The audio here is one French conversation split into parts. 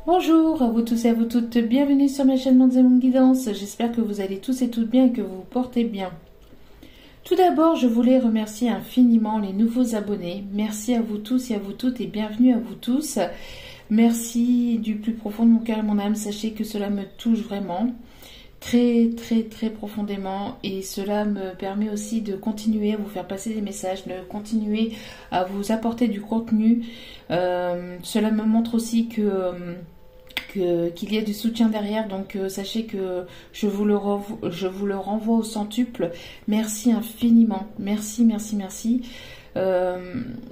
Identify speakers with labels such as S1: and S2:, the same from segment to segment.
S1: Bonjour à vous tous et à vous toutes, bienvenue sur ma chaîne Mondzemon Guidance. J'espère que vous allez tous et toutes bien et que vous vous portez bien. Tout d'abord, je voulais remercier infiniment les nouveaux abonnés. Merci à vous tous et à vous toutes et bienvenue à vous tous. Merci du plus profond de mon cœur et de mon âme. Sachez que cela me touche vraiment, très profondément, et cela me permet aussi de continuer à vous faire passer des messages, de continuer à vous apporter du contenu. Cela me montre aussi qu'il y a du soutien derrière, donc sachez que je vous le renvoie au centuple. Merci infiniment, merci.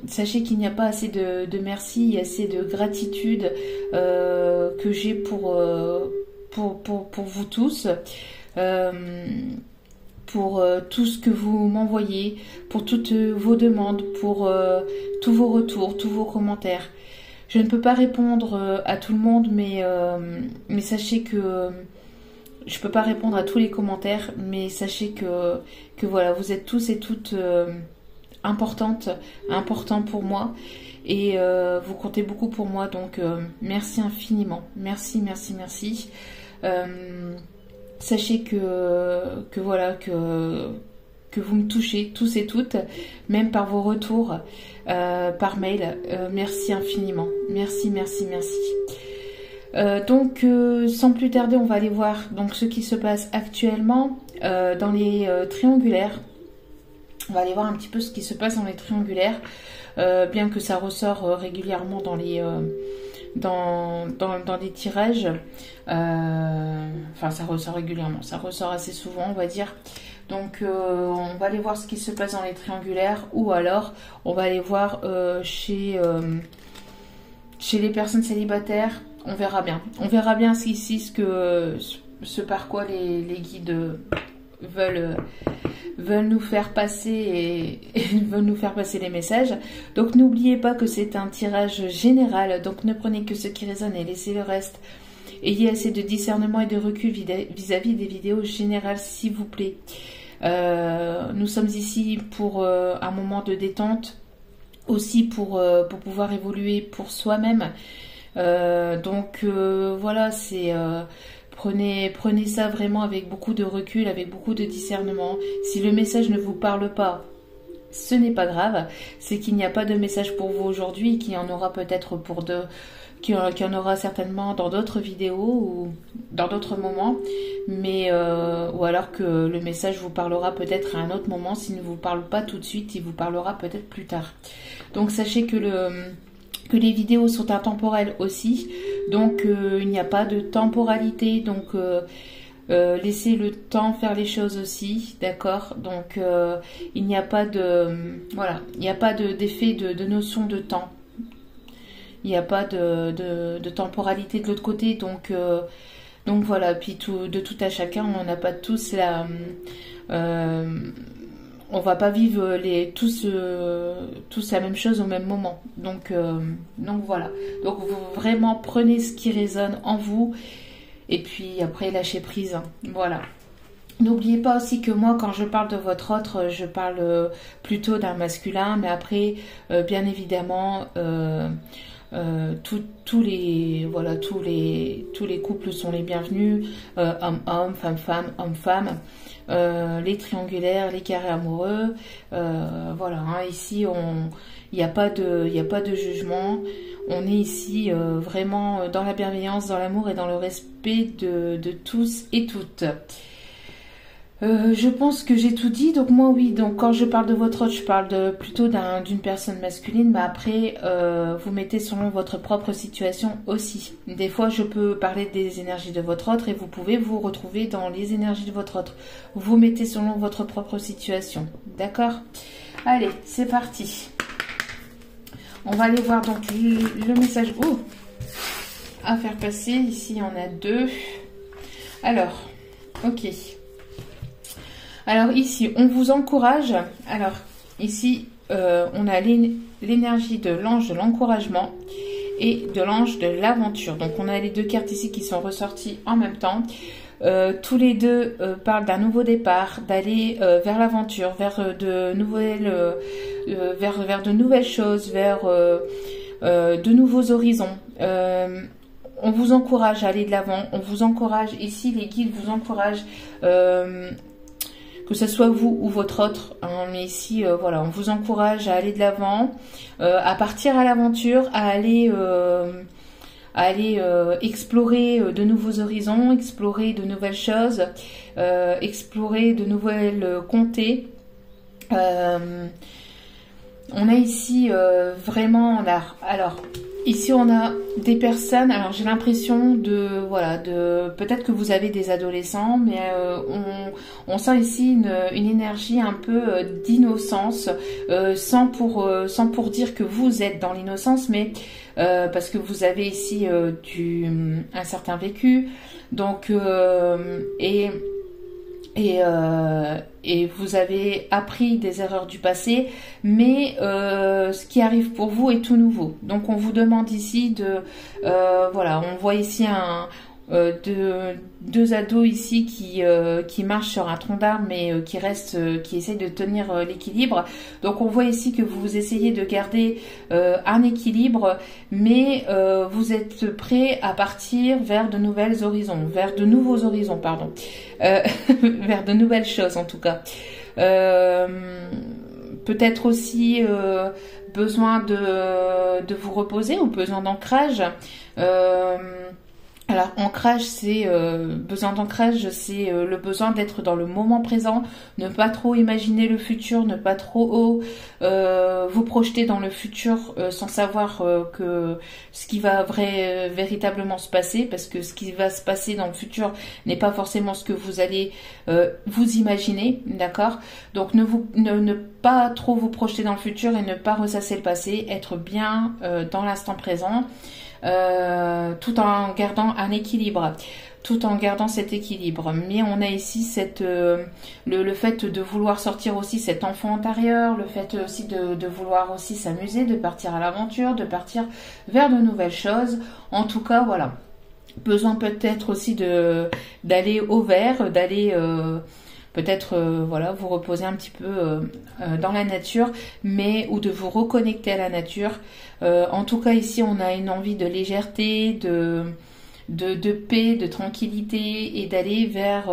S1: Sachez qu'il n'y a pas assez de merci et assez de gratitude que j'ai pour vous tous, pour tout ce que vous m'envoyez, pour toutes vos demandes, pour tous vos retours, tous vos commentaires. Je ne peux pas répondre à tout le monde, mais sachez que je ne peux pas répondre à tous les commentaires, mais sachez que voilà, vous êtes tous et toutes importants pour moi, et vous comptez beaucoup pour moi, donc merci infiniment, merci. Sachez que voilà, que vous me touchez tous et toutes, même par vos retours, par mail. Merci infiniment, merci. Donc sans plus tarder, on va aller voir donc ce qui se passe actuellement dans les triangulaires. On va aller voir un petit peu ce qui se passe dans les triangulaires, bien que ça ressort régulièrement dans les dans les tirages. Enfin, ça ressort régulièrement, ça ressort assez souvent, on va dire. Donc on va aller voir ce qui se passe dans les triangulaires, ou alors on va aller voir chez les personnes célibataires. On verra bien ici ce par quoi les guides veulent nous faire passer et veulent nous faire passer les messages. Donc n'oubliez pas que c'est un tirage général, donc ne prenez que ce qui résonne et laissez le reste. Ayez assez de discernement et de recul vis-à-vis des vidéos générales, s'il vous plaît. Nous sommes ici pour un moment de détente, aussi pour pouvoir évoluer pour soi-même. Donc voilà, c'est prenez ça vraiment avec beaucoup de recul, avec beaucoup de discernement. Si le message ne vous parle pas, ce n'est pas grave, c'est qu'il n'y a pas de message pour vous aujourd'hui, qu'il y en aura peut-être qu'il y en aura certainement dans d'autres vidéos ou dans d'autres moments, mais ou alors que le message vous parlera peut-être à un autre moment. S'il ne vous parle pas tout de suite, il vous parlera peut-être plus tard. Donc sachez que les vidéos sont intemporelles aussi, donc il n'y a pas de temporalité, donc laissez le temps faire les choses aussi, d'accord. Donc il n'y a pas voilà, il n'y a pas d'effet de notion de temps, il n'y a pas de temporalité de l'autre côté, donc voilà. Puis de tout à chacun, on n'a pas tous la on va pas vivre tous la même chose au même moment. Donc voilà. Donc vous vraiment prenez ce qui résonne en vous, et puis après lâchez prise. Voilà. N'oubliez pas aussi que moi, quand je parle de votre autre, je parle plutôt d'un masculin, mais après bien évidemment tous les couples sont les bienvenus, homme-homme, femme-femme, homme-femme. Les triangulaires, les carrés amoureux, voilà, hein, ici il n'y a pas de jugement. On est ici vraiment dans la bienveillance, dans l'amour et dans le respect de tous et toutes. Je pense que j'ai tout dit. Donc moi, oui, donc quand je parle de votre autre, je parle plutôt d'une personne masculine, mais après vous mettez selon votre propre situation aussi. Des fois je peux parler des énergies de votre autre et vous pouvez vous retrouver dans les énergies de votre autre. Vous mettez selon votre propre situation, d'accord? Allez, c'est parti. On va aller voir donc le message à faire passer. Ici il y en a deux. Alors, ok. Alors ici, on vous encourage. Alors ici, on a l'énergie de l'ange de l'encouragement et de l'ange de l'aventure. Donc on a les deux cartes ici qui sont ressorties en même temps. Tous les deux parlent d'un nouveau départ, d'aller vers l'aventure, vers de nouvelles choses, vers de nouveaux horizons. on vous encourage à aller de l'avant, on vous encourage, ici les guides vous encouragent, que ce soit vous ou votre autre, hein, mais ici, voilà, on vous encourage à aller de l'avant, à partir à l'aventure, à aller explorer de nouveaux horizons, explorer de nouvelles choses, explorer de nouvelles contrées. On a ici vraiment, alors ici on a des personnes, alors j'ai l'impression voilà, peut-être que vous avez des adolescents, mais on sent ici une énergie un peu d'innocence, sans pour dire que vous êtes dans l'innocence, mais parce que vous avez ici un certain vécu, donc et vous avez appris des erreurs du passé, mais ce qui arrive pour vous est tout nouveau. Donc on vous demande ici voilà, on voit ici deux ados ici qui marchent sur un tronc d'arbre, mais qui essayent de tenir l'équilibre. Donc on voit ici que vous essayez de garder un équilibre, mais vous êtes prêt à partir vers de nouveaux horizons, pardon, vers de nouvelles choses en tout cas. Peut-être aussi besoin de vous reposer ou besoin d'ancrage. Alors, ancrage, besoin d'ancrage, c'est le besoin d'être dans le moment présent, ne pas trop imaginer le futur, ne pas trop vous projeter dans le futur sans savoir que ce qui va véritablement se passer, parce que ce qui va se passer dans le futur n'est pas forcément ce que vous allez vous imaginer, d'accord? Donc, ne pas trop vous projeter dans le futur et ne pas ressasser le passé, être bien dans l'instant présent. Tout en gardant un équilibre, tout en gardant cet équilibre. Mais on a ici le fait de vouloir sortir aussi cet enfant intérieur, le fait aussi de vouloir aussi s'amuser, de partir à l'aventure, de partir vers de nouvelles choses. En tout cas, voilà. Besoin peut-être aussi d'aller au vert, d'aller peut-être voilà, vous reposer un petit peu dans la nature, ou de vous reconnecter à la nature. En tout cas, ici, on a une envie de légèreté, de paix, de tranquillité, et d'aller vers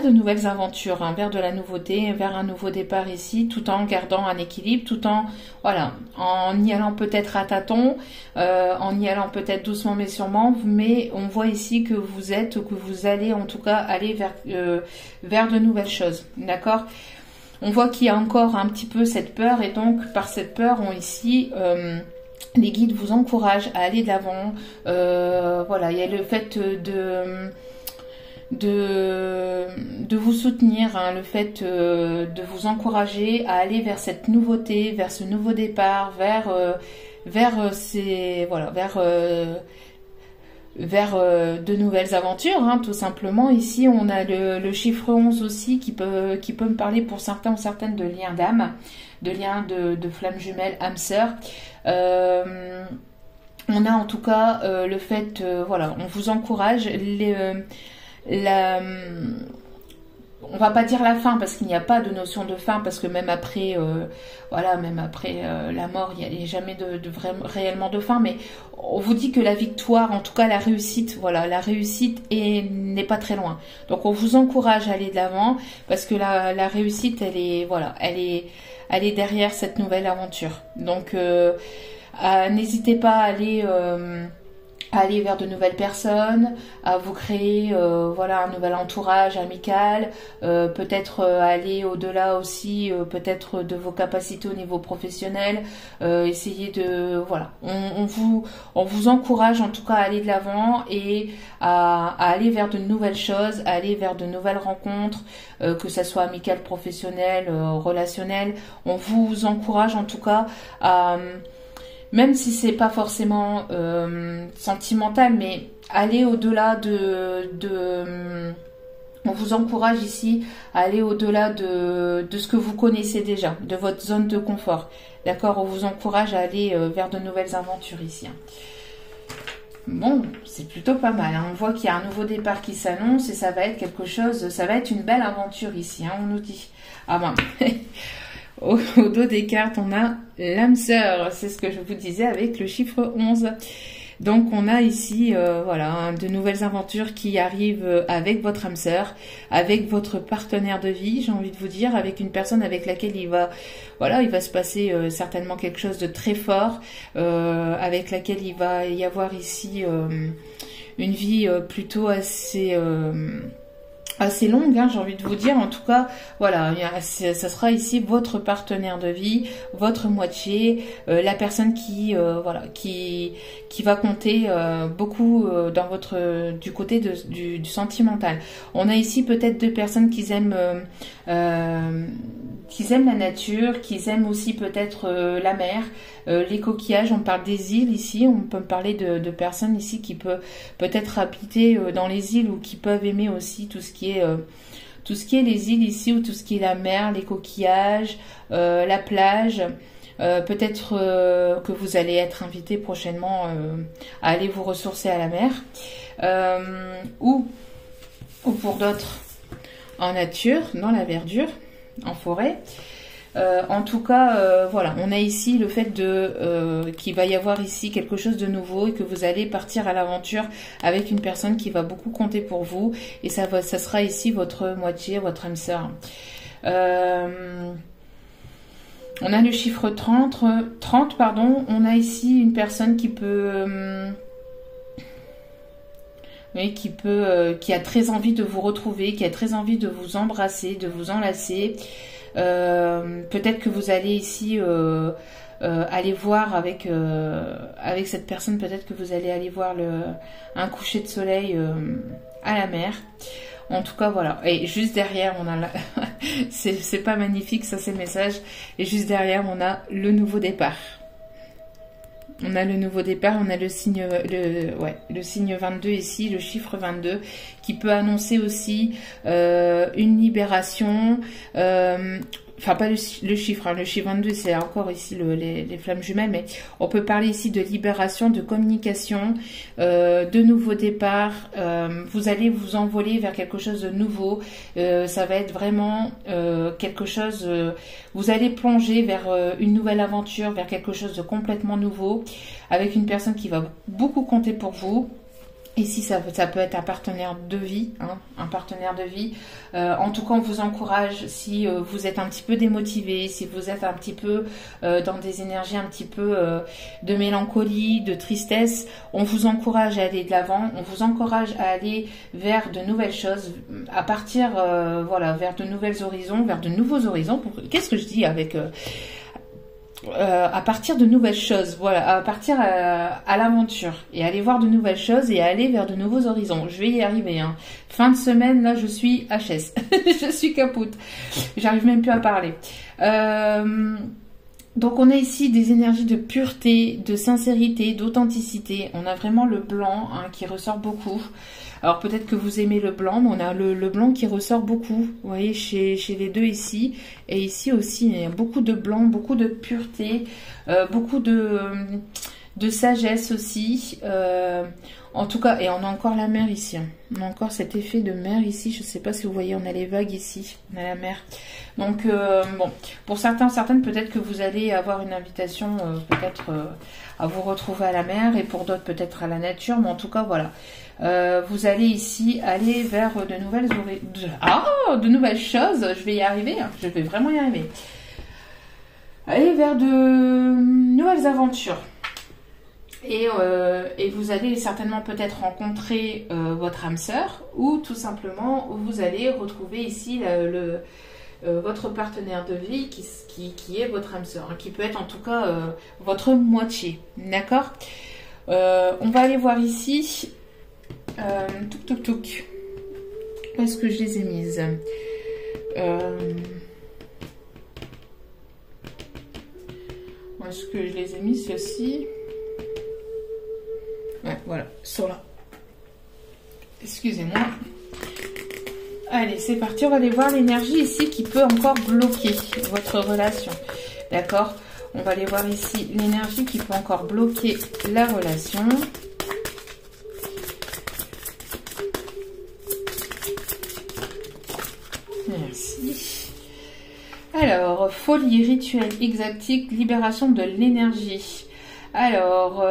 S1: de nouvelles aventures, hein, vers de la nouveauté, vers un nouveau départ ici, tout en gardant un équilibre, tout en y allant peut-être à tâtons, en y allant peut-être doucement mais sûrement, mais on voit ici que vous allez en tout cas aller vers de nouvelles choses, d'accord? On voit qu'il y a encore un petit peu cette peur, et donc par cette peur, les guides vous encouragent à aller de l'avant. Voilà, il y a le fait de vous soutenir, hein, le fait de vous encourager à aller vers cette nouveauté, vers ce nouveau départ, vers de nouvelles aventures, hein, tout simplement. Ici, on a le chiffre 11 aussi qui peut me parler pour certains ou certaines de liens d'âme, de liens de flammes jumelles, âme sœur. On a en tout cas le fait, voilà, on vous encourage, on va pas dire la fin parce qu'il n'y a pas de notion de fin, parce que même après la mort, il n'y a jamais réellement de fin, mais on vous dit que la victoire, en tout cas la réussite, voilà, la réussite n'est pas très loin. Donc on vous encourage à aller de l'avant, parce que la réussite, elle est derrière cette nouvelle aventure. Donc n'hésitez pas à aller vers de nouvelles personnes, à vous créer un nouvel entourage amical, peut-être aller au-delà aussi peut-être de vos capacités au niveau professionnel, essayer de on vous encourage en tout cas à aller de l'avant et à aller vers de nouvelles choses, à aller vers de nouvelles rencontres, que ça soit amicales, professionnelles, relationnelles. On vous encourage en tout cas à, même si c'est pas forcément sentimental, mais aller au-delà on vous encourage ici à aller au-delà de ce que vous connaissez déjà, de votre zone de confort. D'accord? On vous encourage à aller vers de nouvelles aventures ici. Bon, c'est plutôt pas mal, hein. On voit qu'il y a un nouveau départ qui s'annonce et ça va être quelque chose, ça va être une belle aventure ici, hein, on nous dit. Ah ben... Au dos des cartes, on a l'âme sœur. C'est ce que je vous disais avec le chiffre 11. Donc on a ici voilà, hein, de nouvelles aventures qui arrivent avec votre âme sœur, avec votre partenaire de vie, j'ai envie de vous dire, avec une personne avec laquelle il va se passer certainement quelque chose de très fort, avec laquelle il va y avoir ici une vie plutôt assez longue, hein, j'ai envie de vous dire. En tout cas, voilà, ça sera ici votre partenaire de vie, votre moitié, la personne qui va compter beaucoup dans du côté du sentimental. On a ici peut-être deux personnes qui aiment la nature, qui aiment aussi peut-être la mer, les coquillages. On parle des îles ici, on peut parler de personnes ici qui peuvent peut-être habiter dans les îles ou qui peuvent aimer aussi tout ce qui est les îles ici, ou tout ce qui est la mer, les coquillages, la plage. Peut-être que vous allez être invité prochainement à aller vous ressourcer à la mer, ou pour d'autres en nature, dans la verdure, en forêt. En tout cas, voilà, on a ici le fait qu'il va y avoir ici quelque chose de nouveau et que vous allez partir à l'aventure avec une personne qui va beaucoup compter pour vous, et ça sera ici votre moitié, votre âme sœur. On a le chiffre 30, pardon. On a ici une personne qui peut... qui a très envie de vous retrouver, qui a très envie de vous embrasser, de vous enlacer. Peut-être que vous allez ici aller voir avec cette personne, peut-être que vous allez aller voir un coucher de soleil à la mer. En tout cas, voilà. Et juste derrière, on a c'est pas magnifique, ça c'est le message. Et juste derrière, on a le nouveau départ. On a le nouveau départ, on a le signe 22 ici, le chiffre 22, qui peut annoncer aussi une libération. Enfin, pas le chiffre, hein, le chiffre 22, c'est encore ici les flammes jumelles, mais on peut parler ici de libération, de communication, de nouveau départ. Vous allez vous envoler vers quelque chose de nouveau. Ça va être vraiment quelque chose... vous allez plonger vers une nouvelle aventure, vers quelque chose de complètement nouveau, avec une personne qui va beaucoup compter pour vous. Ici, ça peut être un partenaire de vie, hein, un partenaire de vie. En tout cas, on vous encourage, si vous êtes un petit peu démotivé, si vous êtes un petit peu dans des énergies un petit peu de mélancolie, de tristesse, on vous encourage à aller de l'avant, on vous encourage à aller vers de nouvelles choses, à partir, vers de nouveaux horizons. Qu'est-ce que je dis avec... à partir de nouvelles choses, voilà, à partir à l'aventure et aller voir de nouvelles choses et aller vers de nouveaux horizons. Je vais y arriver, hein. Fin de semaine, là, je suis HS, je suis capoute, j'arrive même plus à parler. Donc on a ici des énergies de pureté, de sincérité, d'authenticité. On a vraiment le blanc, hein, qui ressort beaucoup. Alors peut-être que vous aimez le blanc, mais on a le blanc qui ressort beaucoup. Vous voyez, chez les deux ici. Et ici aussi, il y a beaucoup de blanc, beaucoup de pureté, beaucoup de sagesse aussi. En tout cas, et on a encore la mer ici. Hein. On a encore cet effet de mer ici. Je ne sais pas si vous voyez, on a les vagues ici. On a la mer. Donc, bon, pour certaines, peut-être que vous allez avoir une invitation, peut-être à vous retrouver à la mer. Et pour d'autres, peut-être à la nature. Mais en tout cas, voilà. Vous allez ici aller vers de nouvelles choses. Je vais y arriver. Hein. Je vais vraiment y arriver. Aller vers de nouvelles aventures. Et vous allez certainement peut-être rencontrer votre âme sœur, ou tout simplement vous allez retrouver ici votre partenaire de vie qui est votre âme sœur, hein, qui peut être en tout cas votre moitié. D'accord. On va aller voir ici. Où est-ce que je les ai mises? Où est-ce que je les ai mises aussi? Ouais, voilà, sont là. Excusez-moi. Allez, c'est parti. On va aller voir l'énergie ici qui peut encore bloquer votre relation. D'accord? On va aller voir ici l'énergie qui peut encore bloquer la relation. Merci. Alors, folie, rituel, exotique, libération de l'énergie. Alors,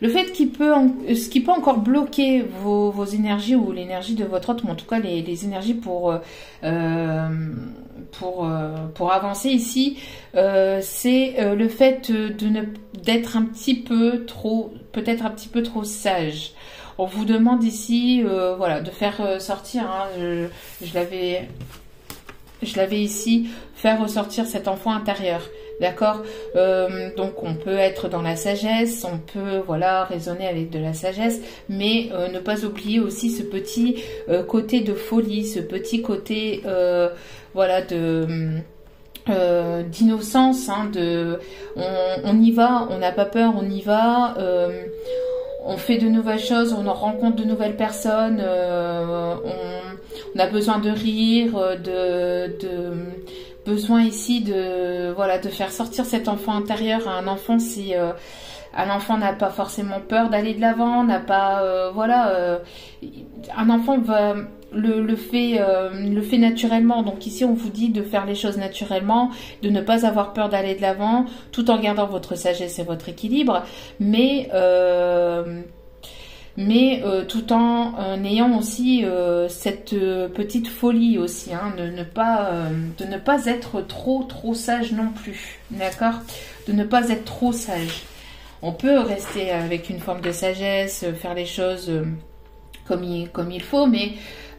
S1: Le fait ce qui peut encore bloquer vos énergies ou l'énergie de votre autre, ou en tout cas les énergies pour avancer ici, c'est le fait d'être un petit peu trop, peut-être un petit peu trop sage. On vous demande ici, voilà, de faire sortir, hein, je l'avais ici, faire ressortir cet enfant intérieur. D'accord, donc on peut être dans la sagesse, on peut voilà raisonner avec de la sagesse, mais ne pas oublier aussi ce petit côté de folie, ce petit côté voilà d'innocence, hein, on y va, on n'a pas peur, on y va. On fait de nouvelles choses, on en rencontre de nouvelles personnes, on a besoin de rire, besoin ici de faire sortir cet enfant intérieur. Un enfant, si un enfant n'a pas forcément peur d'aller de l'avant, n'a pas un enfant le fait naturellement. Donc ici on vous dit de faire les choses naturellement, de ne pas avoir peur d'aller de l'avant, tout en gardant votre sagesse et votre équilibre, mais tout en ayant aussi cette petite folie aussi, hein, de ne pas être trop sage non plus, d'accord, de ne pas être trop sage. On peut rester avec une forme de sagesse, faire les choses comme il faut, mais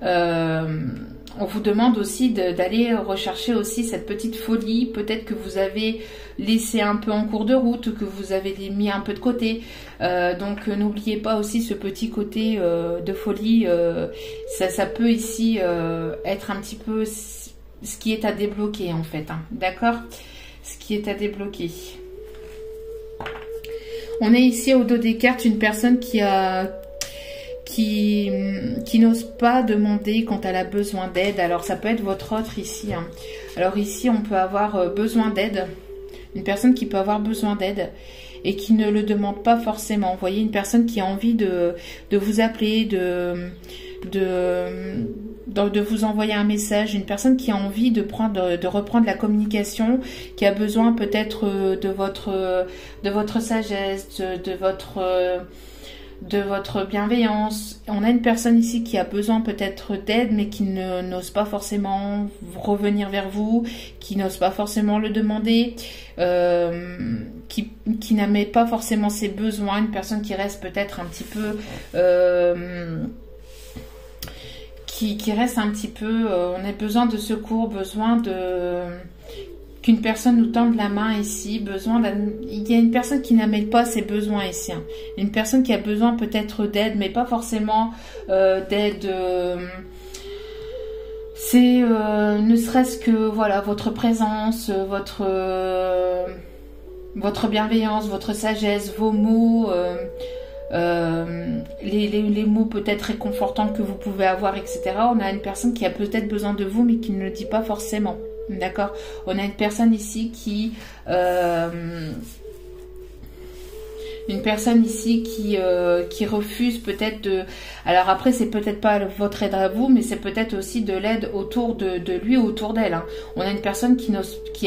S1: on vous demande aussi d'aller rechercher aussi cette petite folie, peut-être que vous avez laissé un peu en cours de route, que vous avez mis un peu de côté. Donc n'oubliez pas aussi ce petit côté de folie. Ça peut ici être un petit peu ce qui est à débloquer en fait, hein, d'accord, ce qui est à débloquer. On est ici au dos des cartes une personne qui n'ose pas demander quand elle a besoin d'aide. Alors ça peut être votre autre ici, hein. Alors ici on peut avoir besoin d'aide, une personne qui peut avoir besoin d'aide et qui ne le demande pas forcément. Vous voyez, une personne qui a envie de vous appeler, de vous envoyer un message, une personne qui a envie de reprendre la communication, qui a besoin peut-être de votre sagesse, de votre bienveillance. On a une personne ici qui a besoin peut-être d'aide, mais qui n'ose pas forcément revenir vers vous, qui n'ose pas forcément le demander, qui n'admet pas forcément ses besoins, une personne qui reste peut-être un petit peu... qui reste un petit peu... on a besoin de secours, besoin qu'une personne nous tende la main ici, il y a une personne qui n'amène pas ses besoins ici, hein. Une personne qui a besoin peut-être d'aide, mais pas forcément d'aide, c'est ne serait-ce que voilà votre présence, votre bienveillance, votre sagesse, vos mots, les mots peut-être réconfortants que vous pouvez avoir, etc. On a une personne qui a peut-être besoin de vous, mais qui ne le dit pas forcément. D'accord, on a une personne ici qui refuse peut-être de... Alors après, c'est peut-être pas votre aide à vous, mais c'est peut-être aussi de l'aide autour de lui, autour d'elle, hein. On a une personne qui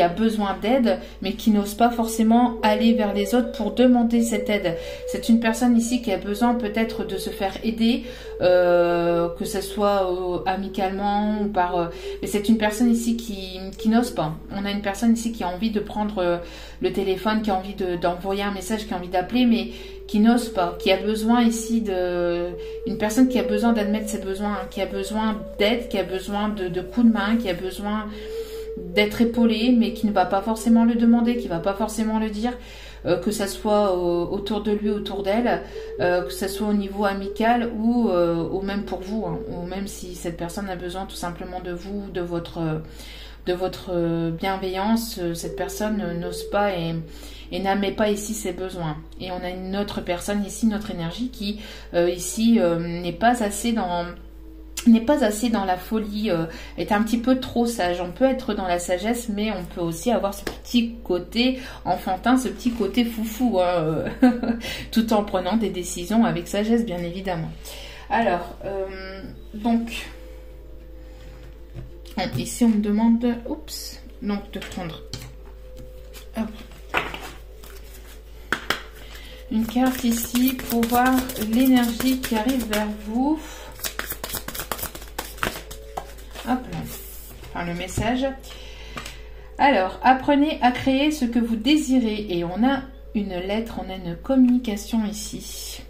S1: a besoin d'aide, mais qui n'ose pas forcément aller vers les autres pour demander cette aide. C'est une personne ici qui a besoin peut-être de se faire aider, que ce soit amicalement ou par... mais c'est une personne ici qui n'ose pas. On a une personne ici qui a envie de prendre le téléphone, qui a envie d'envoyer un message, qui a envie d'appeler, mais qui n'ose pas, qui a besoin ici une personne qui a besoin d'admettre ses besoins, hein, qui a besoin d'aide, qui a besoin de coups de main, qui a besoin d'être épaulée, mais qui ne va pas forcément le demander, qui ne va pas forcément le dire, que ça soit autour de lui, autour d'elle, que ça soit au niveau amical ou même pour vous, hein, ou même si cette personne a besoin tout simplement de vous, de votre bienveillance, cette personne n'ose pas et n'admet pas ici ses besoins. Et on a une autre personne ici, notre énergie qui ici n'est pas assez dans la folie, est un petit peu trop sage. On peut être dans la sagesse, mais on peut aussi avoir ce petit côté enfantin, ce petit côté foufou, hein, tout en prenant des décisions avec sagesse, bien évidemment. Alors, donc, ici on me demande, donc de prendre, hop, une carte ici pour voir l'énergie qui arrive vers vous. Hop là. Enfin, le message. Alors, apprenez à créer ce que vous désirez. Et on a une lettre, on a une communication ici.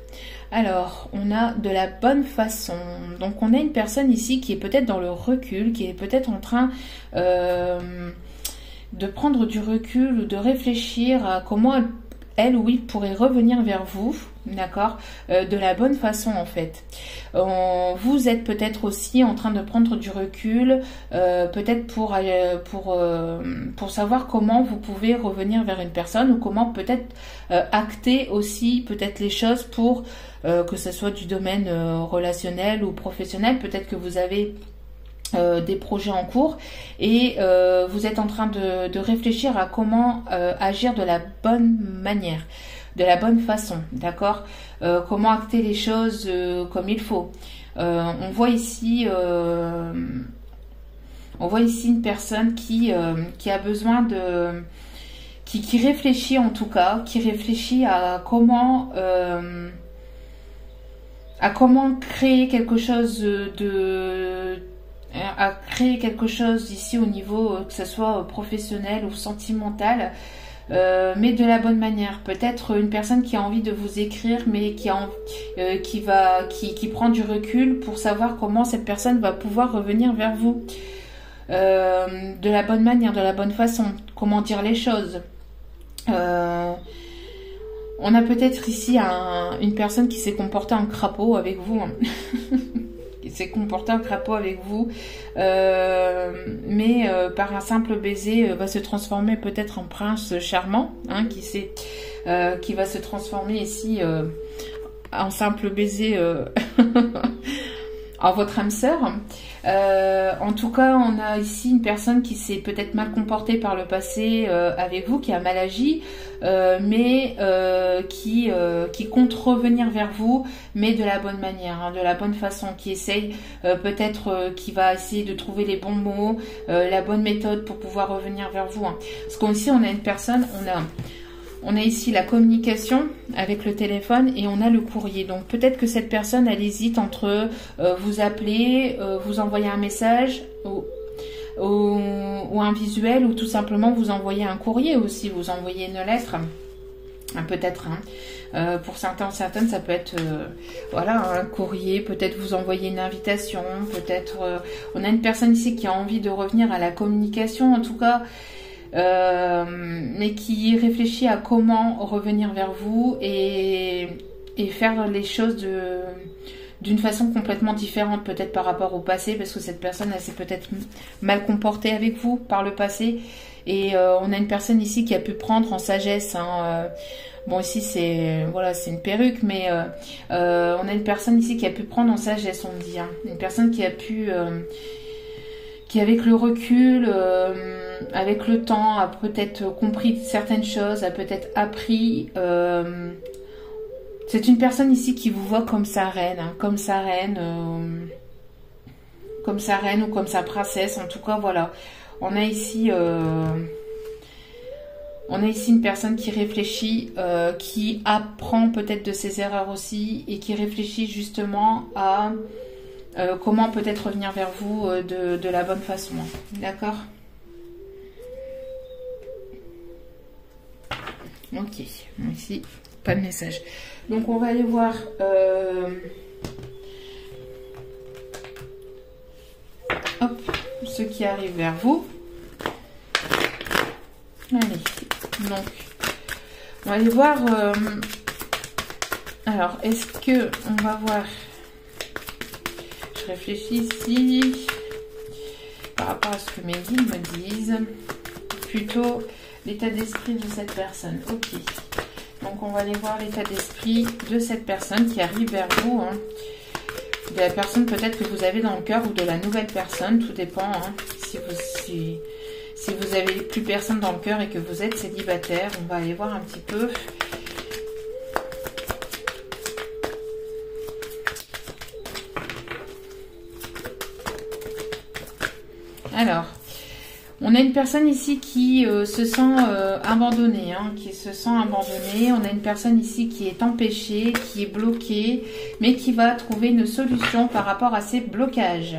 S1: Alors, on a de la bonne façon. Donc, on a une personne ici qui est peut-être dans le recul, qui est peut-être en train de prendre du recul ou de réfléchir à comment elle ou il pourrait revenir vers vous, d'accord, de la bonne façon en fait. Vous êtes peut-être aussi en train de prendre du recul, peut-être pour savoir comment vous pouvez revenir vers une personne ou comment peut-être acter aussi peut-être les choses pour que ce soit du domaine relationnel ou professionnel. Peut-être que vous avez des projets en cours et vous êtes en train de réfléchir à comment agir de la bonne manière, de la bonne façon, d'accord, comment acter les choses comme il faut. On voit ici une personne qui a besoin de qui réfléchit en tout cas, qui réfléchit à comment créer quelque chose à créer quelque chose ici au niveau que ce soit professionnel ou sentimental, mais de la bonne manière. Peut-être une personne qui a envie de vous écrire, mais qui prend du recul pour savoir comment cette personne va pouvoir revenir vers vous de la bonne manière, de la bonne façon, comment dire les choses. On a peut-être ici une personne qui s'est comportée en crapaud avec vous. S'est comporté en crapaud avec vous, mais par un simple baiser va se transformer peut-être en prince charmant, hein, qui va se transformer ici en simple baiser en votre âme sœur. En tout cas, on a ici une personne qui s'est peut-être mal comportée par le passé avec vous, qui a mal agi, mais qui compte revenir vers vous, mais de la bonne manière, hein, de la bonne façon, qui essaye qui va essayer de trouver les bons mots, la bonne méthode pour pouvoir revenir vers vous. Hein. Parce qu'ici, on a une personne, on a ici la communication avec le téléphone et on a le courrier. Donc peut-être que cette personne, elle hésite entre vous appeler, vous envoyer un message ou un visuel, ou tout simplement vous envoyer un courrier aussi, vous envoyer une lettre. Peut-être, hein. Pour certains, certaines, ça peut être voilà, un courrier, peut-être vous envoyer une invitation, peut-être on a une personne ici qui a envie de revenir à la communication, en tout cas. Mais qui réfléchit à comment revenir vers vous et faire les choses d'une façon complètement différente, peut-être par rapport au passé, parce que cette personne, elle s'est peut-être mal comportée avec vous par le passé, et on a une personne ici qui a pu prendre en sagesse, hein, bon ici c'est voilà, c'est une perruque, mais on a une personne ici qui a pu prendre en sagesse, on dit, hein, une personne qui a pu qui avec le recul, avec le temps, a peut-être compris certaines choses, a peut-être appris. C'est une personne ici qui vous voit comme sa reine, hein, comme sa reine ou comme sa princesse. En tout cas, voilà. On a ici une personne qui réfléchit, qui apprend peut-être de ses erreurs aussi, et qui réfléchit justement à comment peut-être revenir vers vous de la bonne façon. D'accord ? Ok, ici, pas de message. Donc on va aller voir ce qui arrive vers vous. Allez, donc on va aller voir. Alors, est-ce que on va voir? Je réfléchis ici par rapport à ce que mes guides me disent. Plutôt l'état d'esprit de cette personne. Ok. Donc on va aller voir l'état d'esprit de cette personne qui arrive vers vous. Hein. De la personne peut-être que vous avez dans le cœur, ou de la nouvelle personne. Tout dépend. Hein. Si vous avez plus personne dans le cœur et que vous êtes célibataire, on va aller voir un petit peu. Alors, On a une personne ici qui se sent abandonnée, hein, qui se sent abandonnée. On a une personne ici qui est empêchée, qui est bloquée, mais qui va trouver une solution par rapport à ces blocages.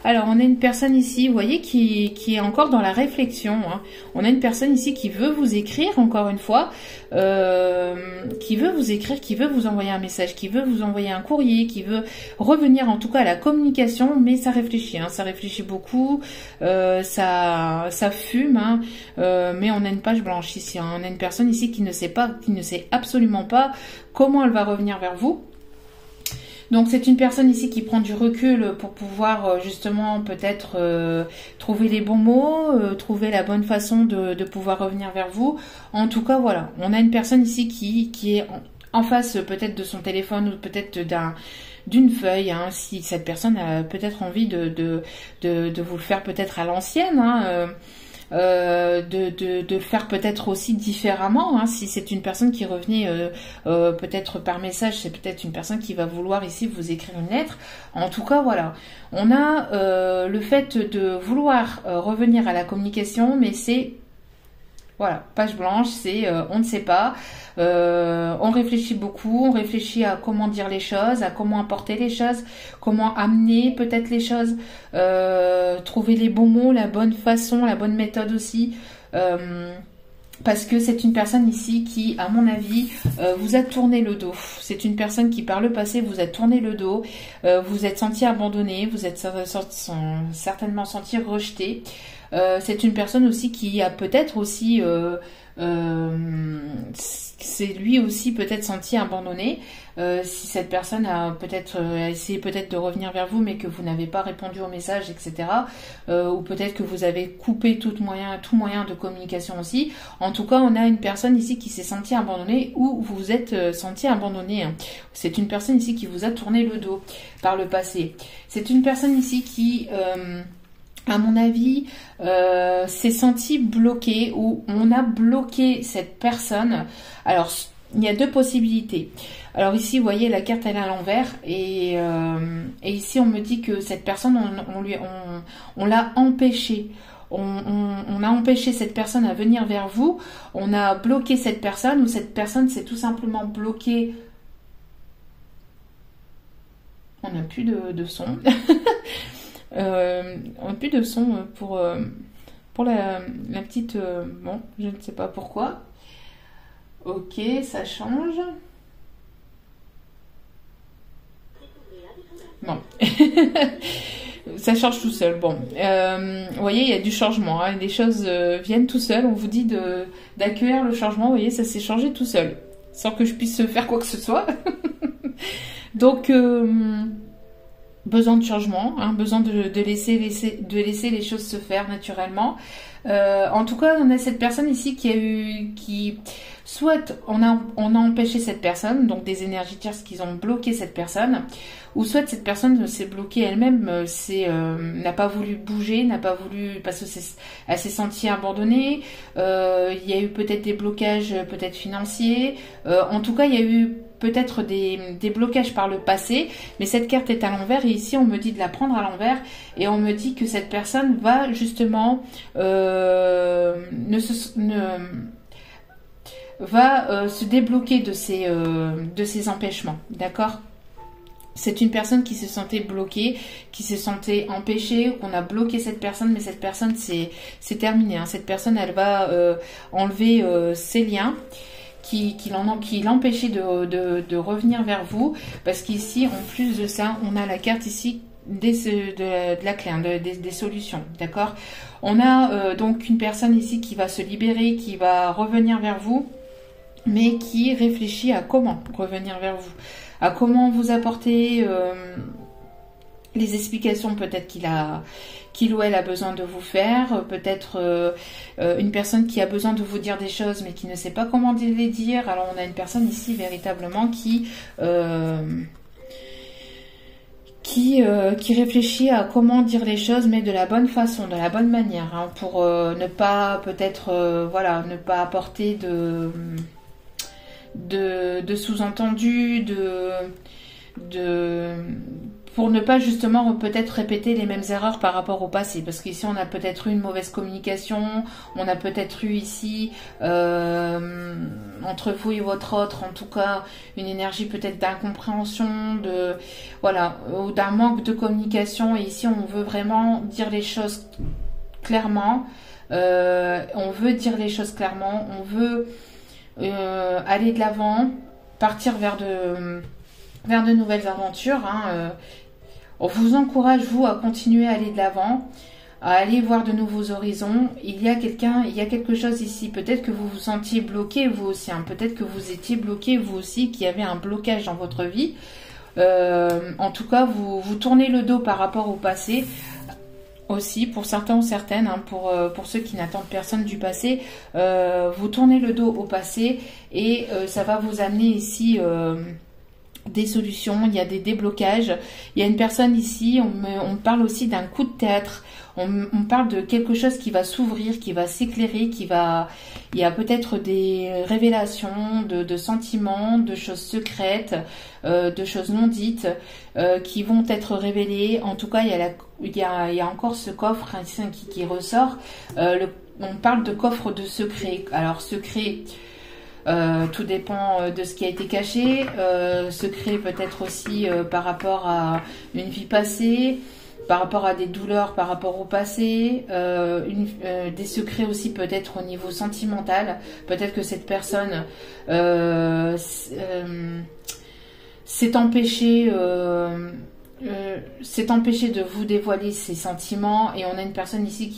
S1: Alors, on a une personne ici, vous voyez, qui est encore dans la réflexion. Hein. On a une personne ici qui veut vous écrire, encore une fois, qui veut vous écrire, qui veut vous envoyer un message, qui veut vous envoyer un courrier, qui veut revenir en tout cas à la communication, mais ça réfléchit, hein, ça réfléchit beaucoup, ça fume, hein, mais on a une page blanche ici. Hein. On a une personne ici qui ne sait pas, qui ne sait absolument pas comment elle va revenir vers vous. Donc c'est une personne ici qui prend du recul pour pouvoir justement peut-être trouver les bons mots, trouver la bonne façon de pouvoir revenir vers vous. En tout cas, voilà, on a une personne ici qui est en face peut-être de son téléphone ou peut-être d'une feuille, hein, si cette personne a peut-être envie de vous le faire peut-être à l'ancienne, hein, de le faire peut-être aussi différemment, hein, si c'est une personne qui revenait peut-être par message, c'est peut-être une personne qui va vouloir ici vous écrire une lettre. En tout cas, voilà, on a le fait de vouloir revenir à la communication, mais c'est voilà, page blanche, c'est on ne sait pas, on réfléchit beaucoup, on réfléchit à comment dire les choses, à comment apporter les choses, comment amener peut-être les choses, trouver les bons mots, la bonne façon, la bonne méthode aussi. Parce que c'est une personne ici qui, à mon avis, vous a tourné le dos. C'est une personne qui, par le passé, vous a tourné le dos, vous êtes senti abandonné, vous êtes certainement senti rejeté. C'est une personne aussi qui a peut-être aussi, c'est lui aussi peut-être senti abandonné. Si cette personne a peut-être essayé peut-être de revenir vers vous, mais que vous n'avez pas répondu au message, etc. Ou peut-être que vous avez coupé tout moyen de communication aussi. En tout cas, on a une personne ici qui s'est sentie abandonnée ou vous vous êtes senti abandonné. Hein. C'est une personne ici qui vous a tourné le dos par le passé. C'est une personne ici qui... à mon avis, s'est senti bloqué ou on a bloqué cette personne. Alors, il y a deux possibilités. Alors ici, vous voyez, la carte elle est à l'envers et ici on me dit que cette personne, on l'a empêchée. On a empêché cette personne à venir vers vous. On a bloqué cette personne ou cette personne s'est tout simplement bloquée. On n'a plus de son. On n'a plus de son pour la petite... bon, je ne sais pas pourquoi. Ok, ça change. Bon. Ça change tout seul. Bon. Vous voyez, il y a du changement. Hein. Les choses viennent tout seul. On vous dit d'accueillir le changement. Vous voyez, ça s'est changé tout seul. Sans que je puisse faire quoi que ce soit. Donc... besoin de changement, hein, besoin de laisser les choses se faire naturellement. En tout cas, on a cette personne ici soit on a empêché cette personne, donc des énergies tierces qui ont bloqué cette personne, ou soit cette personne s'est bloquée elle-même, n'a pas voulu bouger, n'a pas voulu, parce que elle s'est sentie abandonnée. Il y a eu peut-être des blocages, peut-être financiers. En tout cas, il y a eu peut-être des blocages par le passé, mais cette carte est à l'envers et ici on me dit de la prendre à l'envers et on me dit que cette personne va justement va se débloquer de ces empêchements, d'accord? C'est une personne qui se sentait bloquée, qui se sentait empêchée, qu'on a bloqué cette personne, mais cette personne c'est terminé, hein. Cette personne elle va enlever ses liens qui l'empêchait de revenir vers vous, parce qu'ici en plus de ça on a la carte ici de la clé, hein, des solutions, d'accord? On a donc une personne ici qui va se libérer, qui va revenir vers vous, mais qui réfléchit à comment revenir vers vous, à comment vous apporter les explications peut-être qu'il ou elle a besoin de vous faire, peut-être une personne qui a besoin de vous dire des choses mais qui ne sait pas comment les dire. Alors on a une personne ici véritablement qui réfléchit à comment dire les choses, mais de la bonne façon, de la bonne manière, hein, pour ne pas peut-être ne pas apporter de sous-entendus, pour ne pas justement peut-être répéter les mêmes erreurs par rapport au passé. Parce qu'ici, on a peut-être eu une mauvaise communication, on a peut-être eu ici, entre vous et votre autre, en tout cas, une énergie peut-être d'incompréhension, voilà, ou d'un manque de communication. Et ici, on veut vraiment dire les choses clairement. On veut dire les choses clairement, on veut aller de l'avant, partir vers de nouvelles aventures. On vous encourage, vous, à continuer à aller de l'avant, à aller voir de nouveaux horizons. Il y a quelque chose ici. Peut-être que vous vous sentiez bloqué, vous aussi. Peut-être que vous étiez bloqué, vous aussi, qu'il y avait un blocage dans votre vie. En tout cas, vous tournez le dos par rapport au passé. Aussi, pour certains ou certaines, pour ceux qui n'attendent personne du passé, vous tournez le dos au passé et ça va vous amener ici des solutions, il y a des déblocages. Il y a une personne ici, on parle aussi d'un coup de théâtre, on parle de quelque chose qui va s'ouvrir, qui va s'éclairer, il y a peut-être des révélations de sentiments, de choses secrètes, de choses non dites qui vont être révélées. En tout cas, il y a encore ce coffre qui ressort. On parle de coffre de secret. Alors, secret, tout dépend de ce qui a été caché. Secret peut-être aussi par rapport à une vie passée, par rapport à des douleurs par rapport au passé, des secrets aussi peut-être au niveau sentimental. Peut-être que cette personne s'est empêchée de vous dévoiler ses sentiments, et on a une personne ici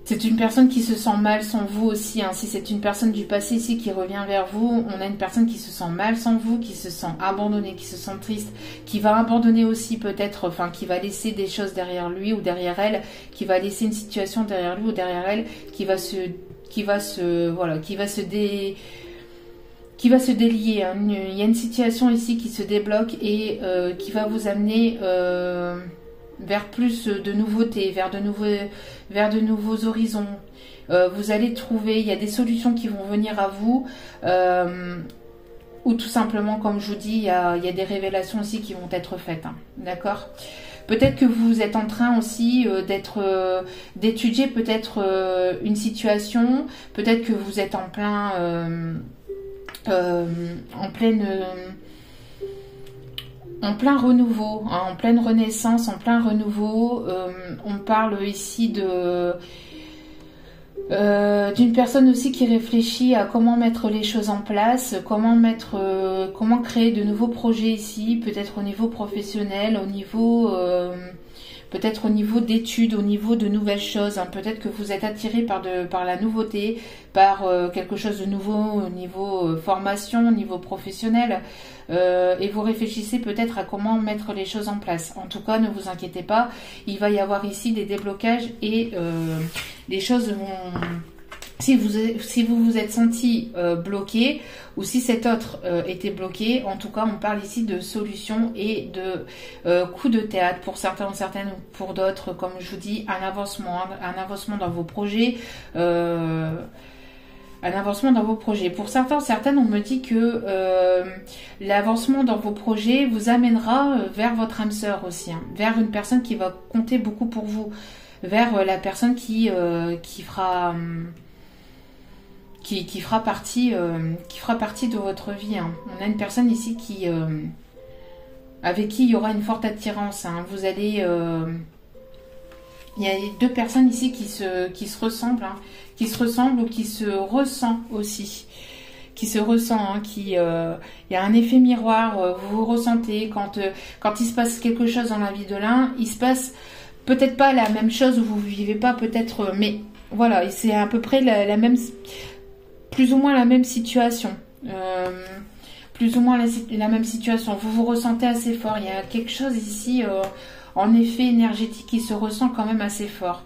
S1: c'est une personne qui se sent mal sans vous aussi. Si c'est une personne du passé ici qui revient vers vous, on a une personne qui se sent mal sans vous, qui se sent abandonnée, qui se sent triste, qui va abandonner aussi peut-être, qui va laisser des choses derrière lui ou derrière elle, qui va laisser une situation derrière lui ou derrière elle, qui va se délier. Il y a une situation ici qui se débloque et qui va vous amener vers plus de nouveautés, vers de nouveaux horizons. Vous allez trouver, il y a des solutions qui vont venir à vous, ou tout simplement, comme je vous dis, il y a des révélations aussi qui vont être faites. D'accord ? Peut-être que vous êtes en train aussi d'étudier peut-être une situation, peut-être que vous êtes en plein renouveau, en pleine renaissance, en plein renouveau. On parle ici d'une personne aussi qui réfléchit à comment mettre les choses en place, comment créer de nouveaux projets ici, peut-être au niveau professionnel, peut-être au niveau d'études, au niveau de nouvelles choses. Peut-être que vous êtes attiré par la nouveauté, par quelque chose de nouveau au niveau formation, au niveau professionnel. Et vous réfléchissez peut-être à comment mettre les choses en place. En tout cas, ne vous inquiétez pas, il va y avoir ici des déblocages et les choses vont... Si vous vous êtes senti bloqué, ou si cet autre était bloqué, en tout cas on parle ici de solutions et de coups de théâtre pour certains ou certaines, pour d'autres, comme je vous dis, un avancement dans vos projets, Pour certains, certaines, on me dit que l'avancement dans vos projets vous amènera vers votre âme sœur aussi, vers une personne qui va compter beaucoup pour vous, vers la personne qui fera partie de votre vie. On a une personne ici avec qui il y aura une forte attirance. Vous allez... il y a deux personnes ici qui se ressemblent, ou qui se ressentent aussi. Il y a un effet miroir, vous vous ressentez quand il se passe quelque chose dans la vie de l'un, il se passe peut-être pas la même chose, ou vous vivez pas peut-être, mais voilà, c'est à peu près la même, plus ou moins la même situation. Plus ou moins la même situation. Vous vous ressentez assez fort. Il y a quelque chose ici, en effet énergétique, qui se ressent quand même assez fort.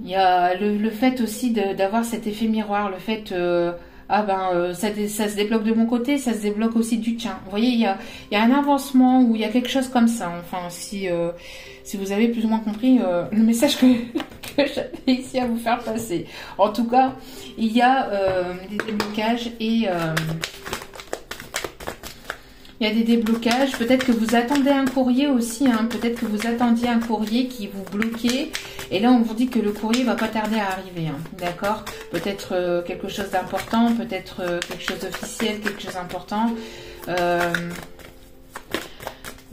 S1: Il y a le fait aussi d'avoir cet effet miroir, le fait ça se débloque de mon côté, ça se débloque aussi du tien. Vous voyez, il y a un avancement, ou il y a quelque chose comme ça. Enfin, si vous avez plus ou moins compris le message que j'avais ici à vous faire passer. En tout cas, il y a des déblocages et Il y a des déblocages. Peut-être que vous attendez un courrier aussi. Hein. Peut-être que vous attendiez un courrier qui vous bloquait. Et là, on vous dit que le courrier va pas tarder à arriver. Hein. D'accord? Peut-être quelque chose d'important. Peut-être quelque chose d'officiel. Quelque chose d'important.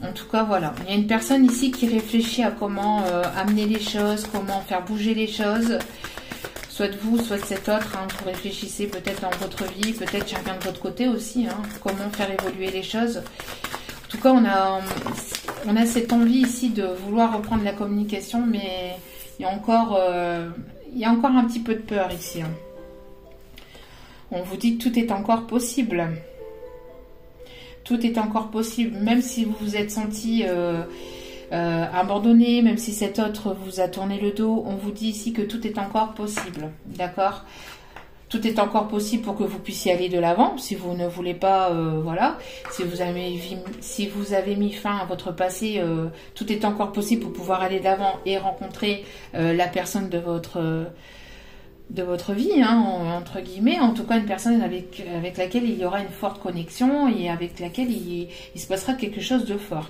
S1: En tout cas, voilà. Il y a une personne ici qui réfléchit à comment amener les choses. Comment faire bouger les choses. Soit de vous, soit de cet autre, hein, vous réfléchissez peut-être dans votre vie, peut-être chacun de votre côté aussi, hein, comment faire évoluer les choses. En tout cas, on a cette envie ici de vouloir reprendre la communication, mais il y a encore un petit peu de peur ici. Hein. On vous dit que tout est encore possible. Tout est encore possible, même si vous vous êtes senti... abandonné, même si cet autre vous a tourné le dos, on vous dit ici que tout est encore possible, d'accord? Tout est encore possible pour que vous puissiez aller de l'avant, si vous ne voulez pas, voilà, si vous avez mis fin à votre passé, tout est encore possible pour pouvoir aller de l'avant et rencontrer la personne de votre vie, hein, entre guillemets, en tout cas une personne avec laquelle il y aura une forte connexion et avec laquelle il se passera quelque chose de fort.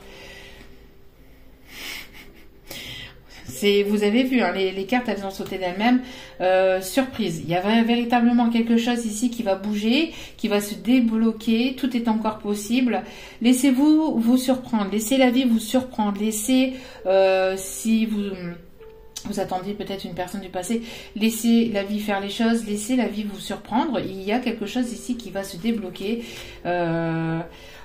S1: Vous avez vu, hein, les cartes, elles ont sauté d'elles-mêmes. Surprise, il y a véritablement quelque chose ici qui va bouger, qui va se débloquer. Tout est encore possible. Laissez-vous vous surprendre. Laissez la vie vous surprendre. Laissez, si vous attendiez peut-être une personne du passé, laissez la vie faire les choses. Laissez la vie vous surprendre. Il y a quelque chose ici qui va se débloquer.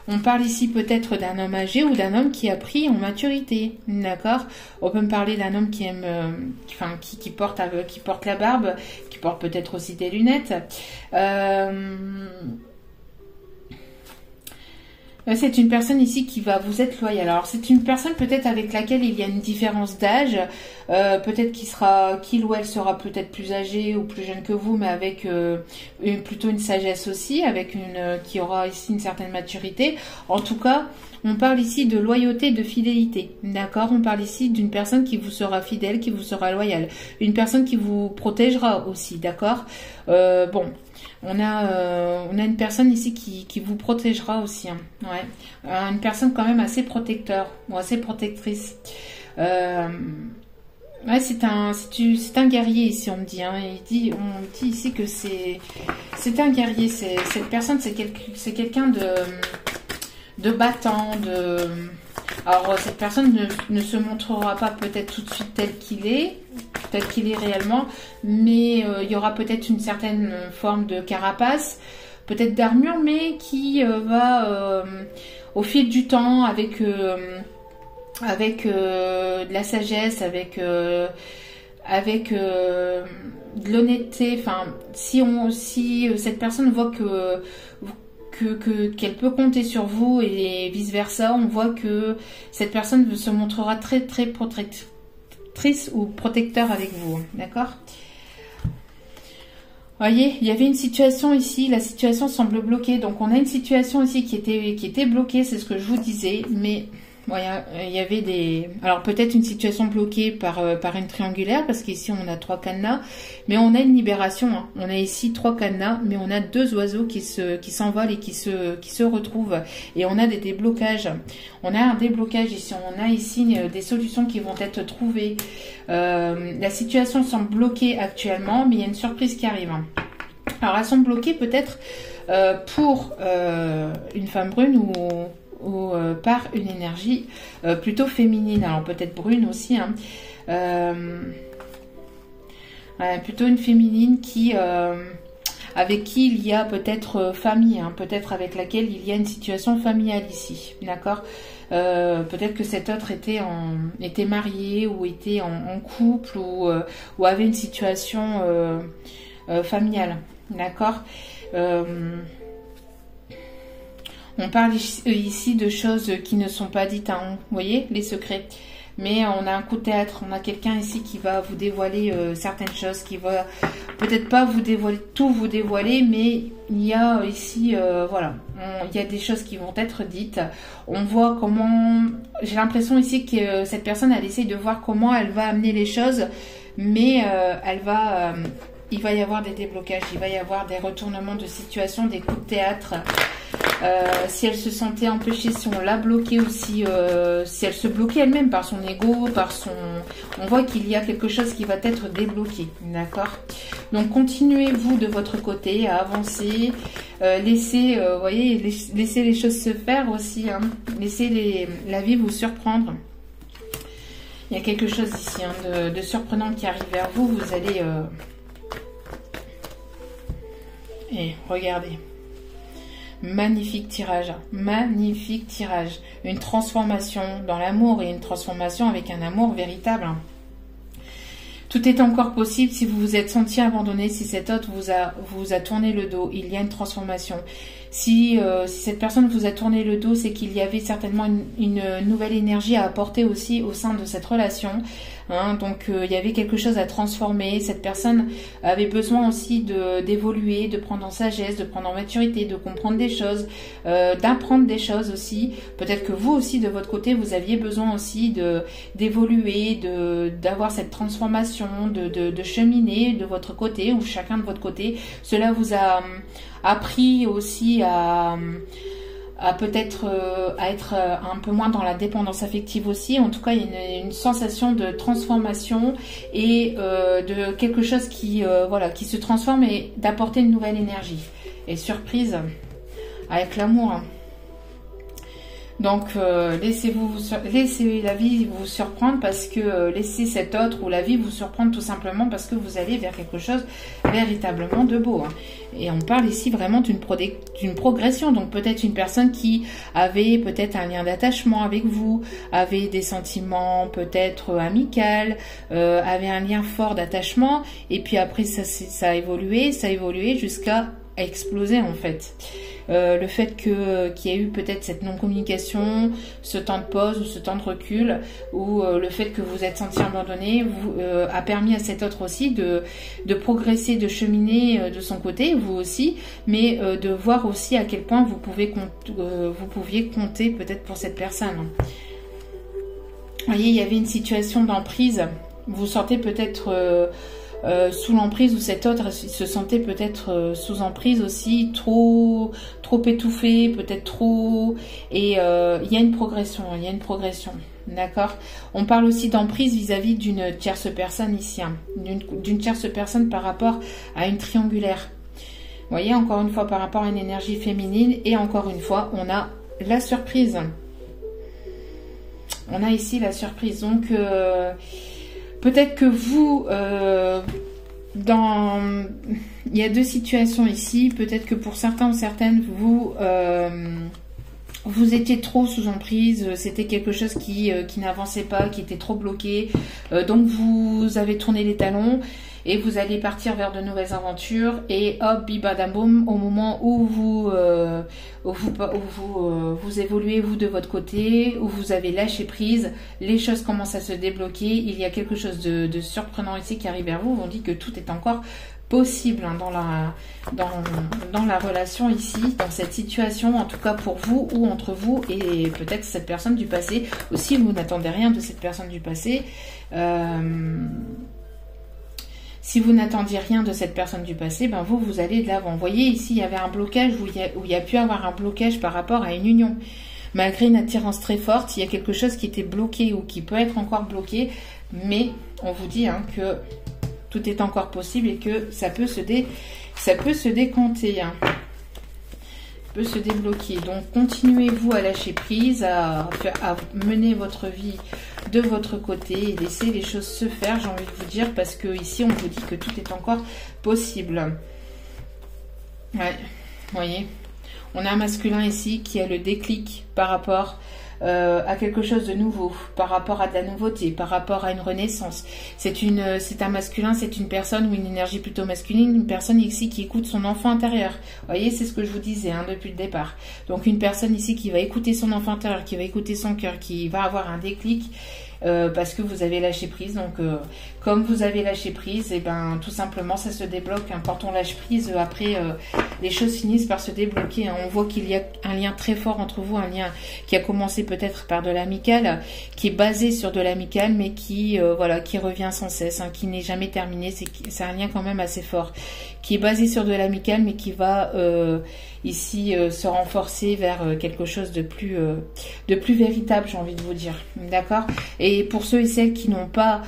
S1: On parle ici peut-être d'un homme âgé ou d'un homme qui a pris en maturité, d'accord? On peut me parler d'un homme qui aime, qui porte la barbe, qui porte peut-être aussi des lunettes. C'est une personne ici qui va vous être loyale. Alors c'est une personne peut-être avec laquelle il y a une différence d'âge, peut-être qu'il ou elle sera peut-être plus âgé ou plus jeune que vous, mais avec plutôt une sagesse aussi, qui aura ici une certaine maturité. En tout cas, on parle ici de loyauté, de fidélité, d'accord? On parle ici d'une personne qui vous sera fidèle, qui vous sera loyale, une personne qui vous protégera aussi, d'accord? Bon. On a une personne ici qui vous protégera aussi. Hein. Ouais. Une personne quand même assez protecteur ou assez protectrice. Ouais, c'est un guerrier ici, on me dit. Hein. On dit ici que c'est un guerrier. Cette personne, c'est quelqu'un de battant, Alors, cette personne ne se montrera pas peut-être tout de suite tel qu'il est réellement, mais il y aura peut-être une certaine forme de carapace, peut-être d'armure, mais qui va, au fil du temps, avec de la sagesse, avec de l'honnêteté, enfin, si cette personne voit qu'elle peut compter sur vous et vice versa, on voit que cette personne se montrera très très protectrice ou protecteur avec vous, d'accord? Voyez, il y avait une situation ici, la situation semble bloquée, donc on a une situation ici qui était bloquée, c'est ce que je vous disais, mais voilà, il y avait alors peut-être une situation bloquée par une triangulaire, parce qu'ici on a 3 cadenas, mais on a une libération, hein. On a ici 3 cadenas, mais on a 2 oiseaux qui s'envolent et qui se retrouvent, et on a des déblocages. On a un déblocage ici, on a ici des solutions qui vont être trouvées. La situation semble bloquée actuellement, mais il y a une surprise qui arrive. Hein. Alors elles sont bloquées peut-être pour une femme brune ou par une énergie plutôt féminine, alors peut-être brune aussi, hein. Plutôt une féminine avec qui il y a peut-être famille, hein, peut-être avec laquelle il y a une situation familiale ici, d'accord? Peut-être que cet autre était marié ou était en couple ou avait une situation familiale, d'accord? On parle ici de choses qui ne sont pas dites, hein, vous voyez, les secrets. Mais on a un coup de théâtre, on a quelqu'un ici qui va vous dévoiler certaines choses, qui va peut-être pas tout vous dévoiler, mais il y a ici, voilà, il y a des choses qui vont être dites. On voit comment, j'ai l'impression ici que cette personne, elle essaye de voir comment elle va amener les choses, mais il va y avoir des déblocages, il va y avoir des retournements de situation, des coups de théâtre. Si elle se sentait empêchée, si on l'a bloquée aussi, si elle se bloquait elle-même par son ego, par son... On voit qu'il y a quelque chose qui va être débloqué, d'accord? Donc continuez-vous de votre côté à avancer, laissez, voyez, laissez les choses se faire aussi, hein. Laissez la vie vous surprendre. Il y a quelque chose ici hein, de surprenant qui arrive vers vous. Vous allez... Et regardez. Magnifique tirage. Magnifique tirage. Une transformation dans l'amour et une transformation avec un amour véritable. Tout est encore possible si vous vous êtes senti abandonné, si cet autre vous a tourné le dos. Il y a une transformation. Si cette personne vous a tourné le dos, c'est qu'il y avait certainement une nouvelle énergie à apporter aussi au sein de cette relation. Hein, donc il y avait quelque chose à transformer. Cette personne avait besoin aussi d'évoluer, de prendre en sagesse, de prendre en maturité, de comprendre des choses, d'apprendre des choses aussi. Peut-être que vous aussi de votre côté, vous aviez besoin aussi d'évoluer, d'avoir cette transformation, de cheminer de votre côté ou chacun de votre côté. Cela vous a appris aussi à peut-être à être un peu moins dans la dépendance affective aussi. En tout cas, il y a une sensation de transformation et de quelque chose qui voilà, qui se transforme et d'apporter une nouvelle énergie. Et surprise avec l'amour. Hein. Donc laissez la vie vous surprendre parce que laissez cet autre ou la vie vous surprendre tout simplement parce que vous allez vers quelque chose véritablement de beau. Hein. Et on parle ici vraiment d'une progression. Donc peut-être une personne qui avait peut-être un lien d'attachement avec vous, avait des sentiments peut-être amicaux, avait un lien fort d'attachement et puis après ça a évolué jusqu'à exploser en fait. Le fait qu'il y ait eu peut-être cette non-communication, ce temps de pause ou ce temps de recul, ou le fait que vous êtes senti abandonné a permis à cet autre aussi de progresser, de cheminer de son côté, vous aussi, mais de voir aussi à quel point vous pouviez compter peut-être pour cette personne. Vous voyez, il y avait une situation d'emprise, vous sentez peut-être... sous l'emprise ou cet autre se sentait peut-être sous emprise aussi, trop étouffé, peut-être trop, et il y a une progression, d'accord. On parle aussi d'emprise vis-à-vis d'une tierce personne ici, hein, d'une tierce personne par rapport à une triangulaire. Vous voyez, encore une fois par rapport à une énergie féminine, et encore une fois, on a la surprise. On a ici la surprise, donc... peut-être que vous, il y a deux situations ici. Peut-être que pour certains ou certaines, vous étiez trop sous emprise. C'était quelque chose qui n'avançait pas, qui était trop bloqué. Donc vous avez tourné les talons et vous allez partir vers de nouvelles aventures. Et hop, bibadaboum, au moment où vous évoluez vous de votre côté, où vous avez lâché prise, les choses commencent à se débloquer. Il y a quelque chose de surprenant ici qui arrive vers vous. On dit que tout est encore possible hein, dans la relation ici, dans cette situation, en tout cas pour vous ou entre vous et peut-être cette personne du passé. Aussi, vous n'attendez rien de cette personne du passé. Si vous n'attendiez rien de cette personne du passé, ben vous allez de l'avant. Vous voyez, ici, il y avait un blocage où il y a pu avoir un blocage par rapport à une union. Malgré une attirance très forte, il y a quelque chose qui était bloqué ou qui peut être encore bloqué. Mais on vous dit hein, que tout est encore possible et que ça peut se décanter. Hein. Peut se débloquer. Donc continuez-vous à lâcher prise, à mener votre vie de votre côté et laisser les choses se faire, j'ai envie de vous dire, parce que ici on vous dit que tout est encore possible. Ouais, vous voyez, on a un masculin ici qui a le déclic par rapport à quelque chose de nouveau, par rapport à de la nouveauté, par rapport à une renaissance. C'est un masculin, c'est une personne ou une énergie plutôt masculine, une personne ici qui écoute son enfant intérieur. Vous voyez, c'est ce que je vous disais hein, depuis le départ. Donc une personne ici qui va écouter son enfant intérieur, qui va écouter son cœur, qui va avoir un déclic parce que vous avez lâché prise. Donc, comme vous avez lâché prise, et ben tout simplement, ça se débloque. Hein. Quand on lâche prise, après, les choses finissent par se débloquer. Hein. On voit qu'il y a un lien très fort entre vous, un lien qui a commencé peut-être par de l'amical, qui est basé sur de l'amical, mais qui, voilà, qui revient sans cesse, hein, qui n'est jamais terminé. C'est un lien quand même assez fort, qui est basé sur de l'amical, mais qui va ici se renforcer vers quelque chose de plus véritable, j'ai envie de vous dire, d'accord. Et pour ceux et celles qui n'ont pas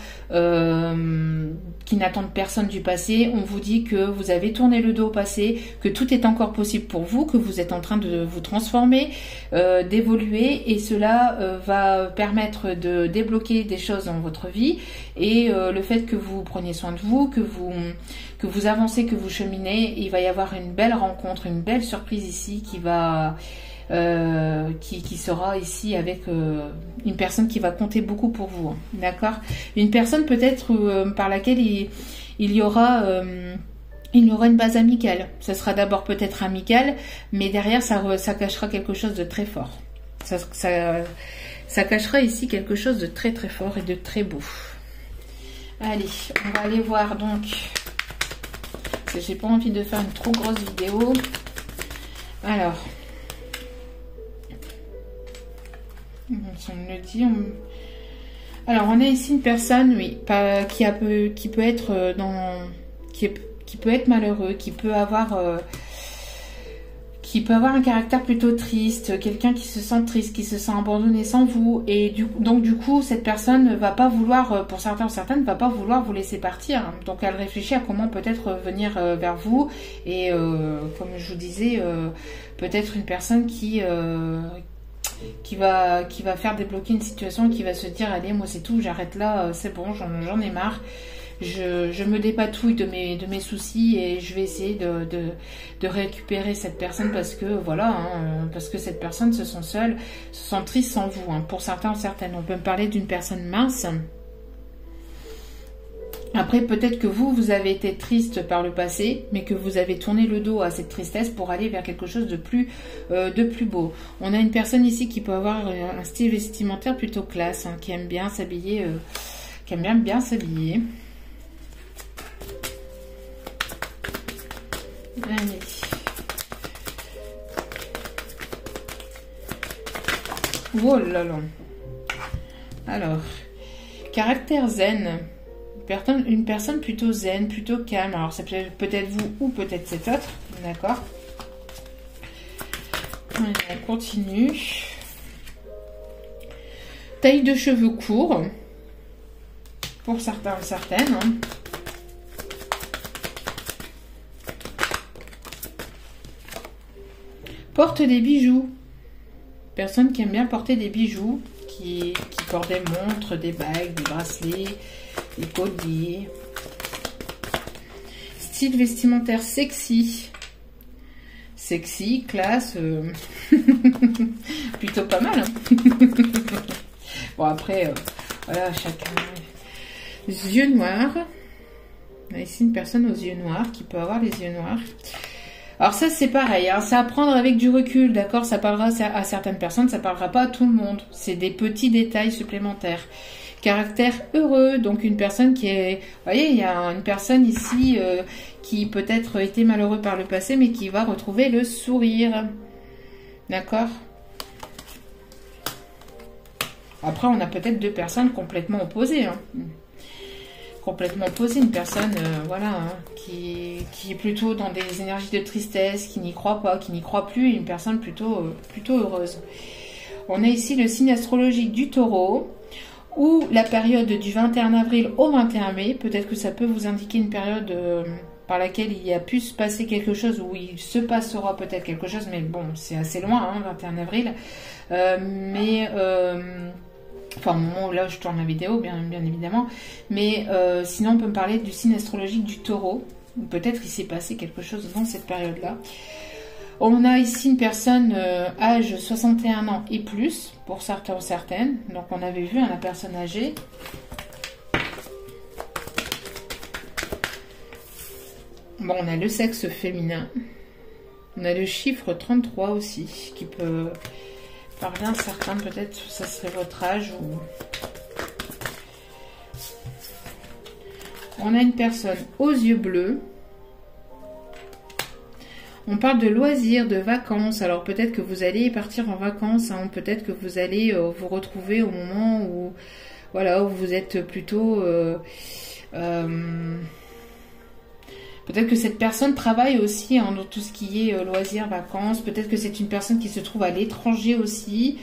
S1: qui n'attendent personne du passé, on vous dit que vous avez tourné le dos au passé, que tout est encore possible pour vous, que vous êtes en train de vous transformer, d'évoluer, et cela va permettre de débloquer des choses dans votre vie, et le fait que vous preniez soin de vous, que vous avancez, que vous cheminez, il va y avoir une belle rencontre, une belle surprise ici qui va qui sera ici avec une personne qui va compter beaucoup pour vous, hein, d'accord. Une personne peut-être par laquelle il y aura une base amicale. Ça sera d'abord peut-être amical, mais derrière ça cachera quelque chose de très fort. Ça cachera ici quelque chose de très très fort et de très beau. Allez, on va aller voir donc, parce que j'ai pas envie de faire une trop grosse vidéo. Alors, si on me le dit, alors on a ici une personne, oui, qui peut être qui peut être malheureux, qui peut avoir un caractère plutôt triste, quelqu'un qui se sent triste, qui se sent abandonné sans vous, et donc du coup cette personne ne va pas vouloir, pour certains ou certaines, ne va pas vouloir vous laisser partir. Donc elle réfléchit à comment peut-être venir vers vous, et comme je vous disais, peut-être une personne qui va faire débloquer une situation, qui va se dire allez, moi c'est tout, j'arrête là, c'est bon, j'en ai marre. Je me dépatouille de mes soucis, et je vais essayer de récupérer cette personne, parce que voilà, hein, parce que cette personne se sent seule, se sent triste sans vous, hein, pour certains ou certaines. On peut me parler d'une personne mince. Après, peut-être que vous avez été triste par le passé, mais que vous avez tourné le dos à cette tristesse pour aller vers quelque chose de plus beau. On a une personne ici qui peut avoir un style vestimentaire plutôt classe, hein, qui aime bien s'habiller, qui aime bien s'habiller. Allez. Oh là là. Alors, caractère zen. Une personne plutôt zen, plutôt calme. Alors, c'est peut-être vous ou peut-être cet autre. D'accord. On continue. Taille de cheveux courts. Pour certains ou certaines. Hein. Porte des bijoux. Personne qui aime bien porter des bijoux, qui porte des montres, des bagues, des bracelets, des colliers. Style vestimentaire sexy. Sexy, classe. Plutôt pas mal. Hein. Bon, après, voilà, chacun. Yeux noirs. On a ici une personne aux yeux noirs qui peut avoir les yeux noirs. Alors ça c'est pareil, hein, c'est à prendre avec du recul, d'accord. Ça parlera à certaines personnes, ça parlera pas à tout le monde. C'est des petits détails supplémentaires. Caractère heureux, donc une personne qui est... Vous voyez, il y a une personne ici qui peut-être été malheureux par le passé, mais qui va retrouver le sourire. D'accord. Après, on a peut-être deux personnes complètement opposées, hein. Complètement opposé, une personne voilà, hein, qui est plutôt dans des énergies de tristesse, qui n'y croit pas, qui n'y croit plus, et une personne plutôt heureuse. On a ici le signe astrologique du Taureau, ou la période du 21 avril au 21 mai. Peut-être que ça peut vous indiquer une période par laquelle il y a pu se passer quelque chose, où il se passera peut-être quelque chose, mais bon, c'est assez loin, hein, 21 avril. Enfin, au moment où là je tourne la vidéo, bien évidemment. Mais sinon, on peut me parler du signe astrologique du Taureau. Peut-être il s'est passé quelque chose dans cette période-là. On a ici une personne âge 61 ans et plus, pour certains ou certaines. Donc on avait vu la personne âgée. Bon, on a le sexe féminin. On a le chiffre 33 aussi, qui peut... parler à certains, peut-être ça serait votre âge, ou On a une personne aux yeux bleus. On parle de loisirs, de vacances. Alors peut-être que vous allez partir en vacances, hein. Peut-être que vous allez vous retrouver au moment où, voilà, où vous êtes plutôt... peut-être que cette personne travaille aussi dans tout ce qui est loisirs, vacances. Peut-être que c'est une personne qui se trouve à l'étranger aussi.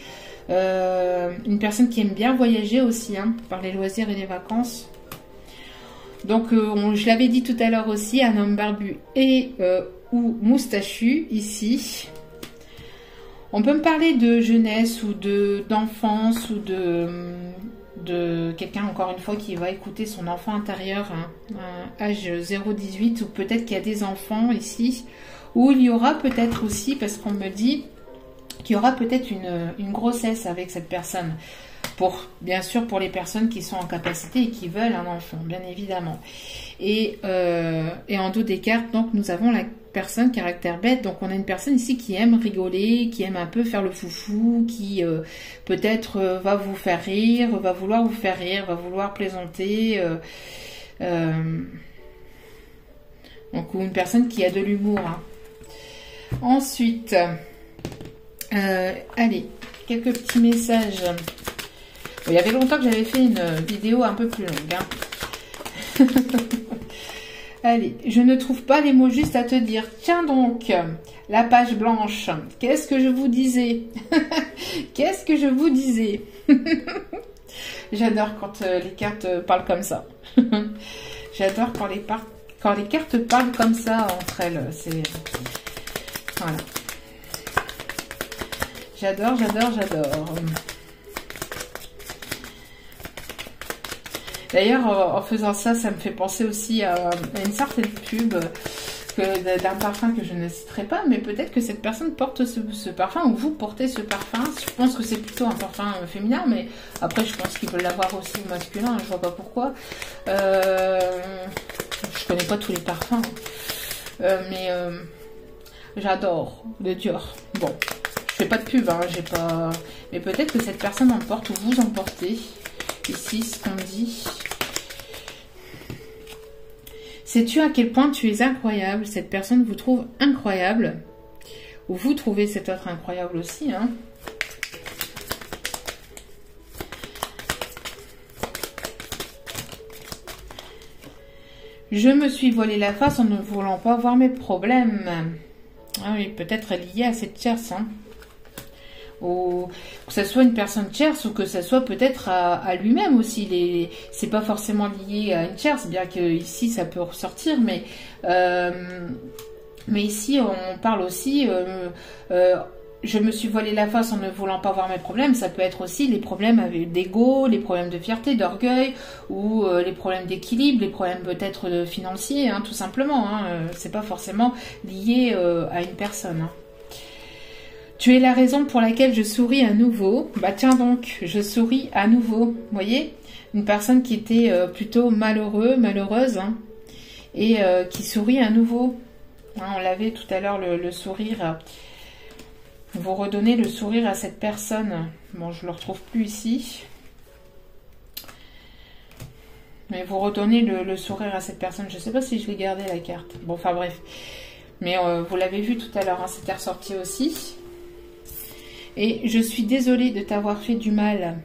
S1: Une personne qui aime bien voyager aussi, hein, par les loisirs et les vacances. Donc je l'avais dit tout à l'heure aussi, un homme barbu et... ou moustachu ici. On peut me parler de jeunesse ou d'enfance ou de quelqu'un encore une fois qui va écouter son enfant intérieur, hein, âge 0-18, ou peut-être qu'il y a des enfants ici, ou il y aura peut-être aussi, parce qu'on me dit qu'il y aura peut-être une grossesse avec cette personne. Bien sûr pour les personnes qui sont en capacité et qui veulent un enfant, bien évidemment. Et en dos des cartes, donc nous avons la personne caractère bête. Donc on a une personne ici qui aime rigoler, qui aime un peu faire le foufou, qui peut-être va vous faire rire, va vouloir vous faire rire, va vouloir plaisanter. Donc ou une personne qui a de l'humour, hein. Ensuite, allez, quelques petits messages. Il y avait longtemps que j'avais fait une vidéo un peu plus longue, hein. Allez, je ne trouve pas les mots justes à te dire. Tiens donc, la page blanche. Qu'est-ce que je vous disais? Qu'est-ce que je vous disais? J'adore quand les cartes parlent comme ça. J'adore quand les cartes parlent comme ça entre elles. C'est... Voilà. J'adore, j'adore, j'adore. D'ailleurs, en faisant ça, ça me fait penser aussi à une certaine pub d'un parfum que je ne citerai pas, mais peut-être que cette personne porte ce parfum, ou vous portez ce parfum. Je pense que c'est plutôt un parfum féminin, mais après, je pense qu'il peut l'avoir aussi masculin, je vois pas pourquoi. Je connais pas tous les parfums, mais j'adore le Dior. Bon, je fais pas de pub, hein, j'ai pas... Mais peut-être que cette personne en porte, ou vous en portez. Ici, ce qu'on dit. Sais-tu à quel point tu es incroyable? Cette personne vous trouve incroyable. Ou vous trouvez cet autre incroyable aussi, hein. Je me suis voilé la face en ne voulant pas voir mes problèmes. Ah oui, peut-être lié à cette tierce, hein. Ou que ce soit une personne tierce ou que ce soit peut-être à lui-même aussi. C'est pas forcément lié à une tierce, bien que ici ça peut ressortir, mais ici on parle aussi je me suis voilé la face en ne voulant pas voir mes problèmes. Ça peut être aussi les problèmes d'ego, les problèmes de fierté, d'orgueil, ou les problèmes d'équilibre, les problèmes peut-être financiers, hein, tout simplement, hein. C'est pas forcément lié à une personne, hein. Tu es la raison pour laquelle je souris à nouveau. Bah tiens donc, je souris à nouveau. Vous voyez, une personne qui était plutôt malheureuse, hein, et qui sourit à nouveau. Hein, on l'avait tout à l'heure, le sourire. Vous redonnez le sourire à cette personne. Bon, je ne le retrouve plus ici. Mais vous redonnez le sourire à cette personne. Je ne sais pas si je l'ai gardé la carte. Bon, enfin bref. Mais vous l'avez vu tout à l'heure, hein, c'était ressorti aussi. Et je suis désolée de t'avoir fait du mal.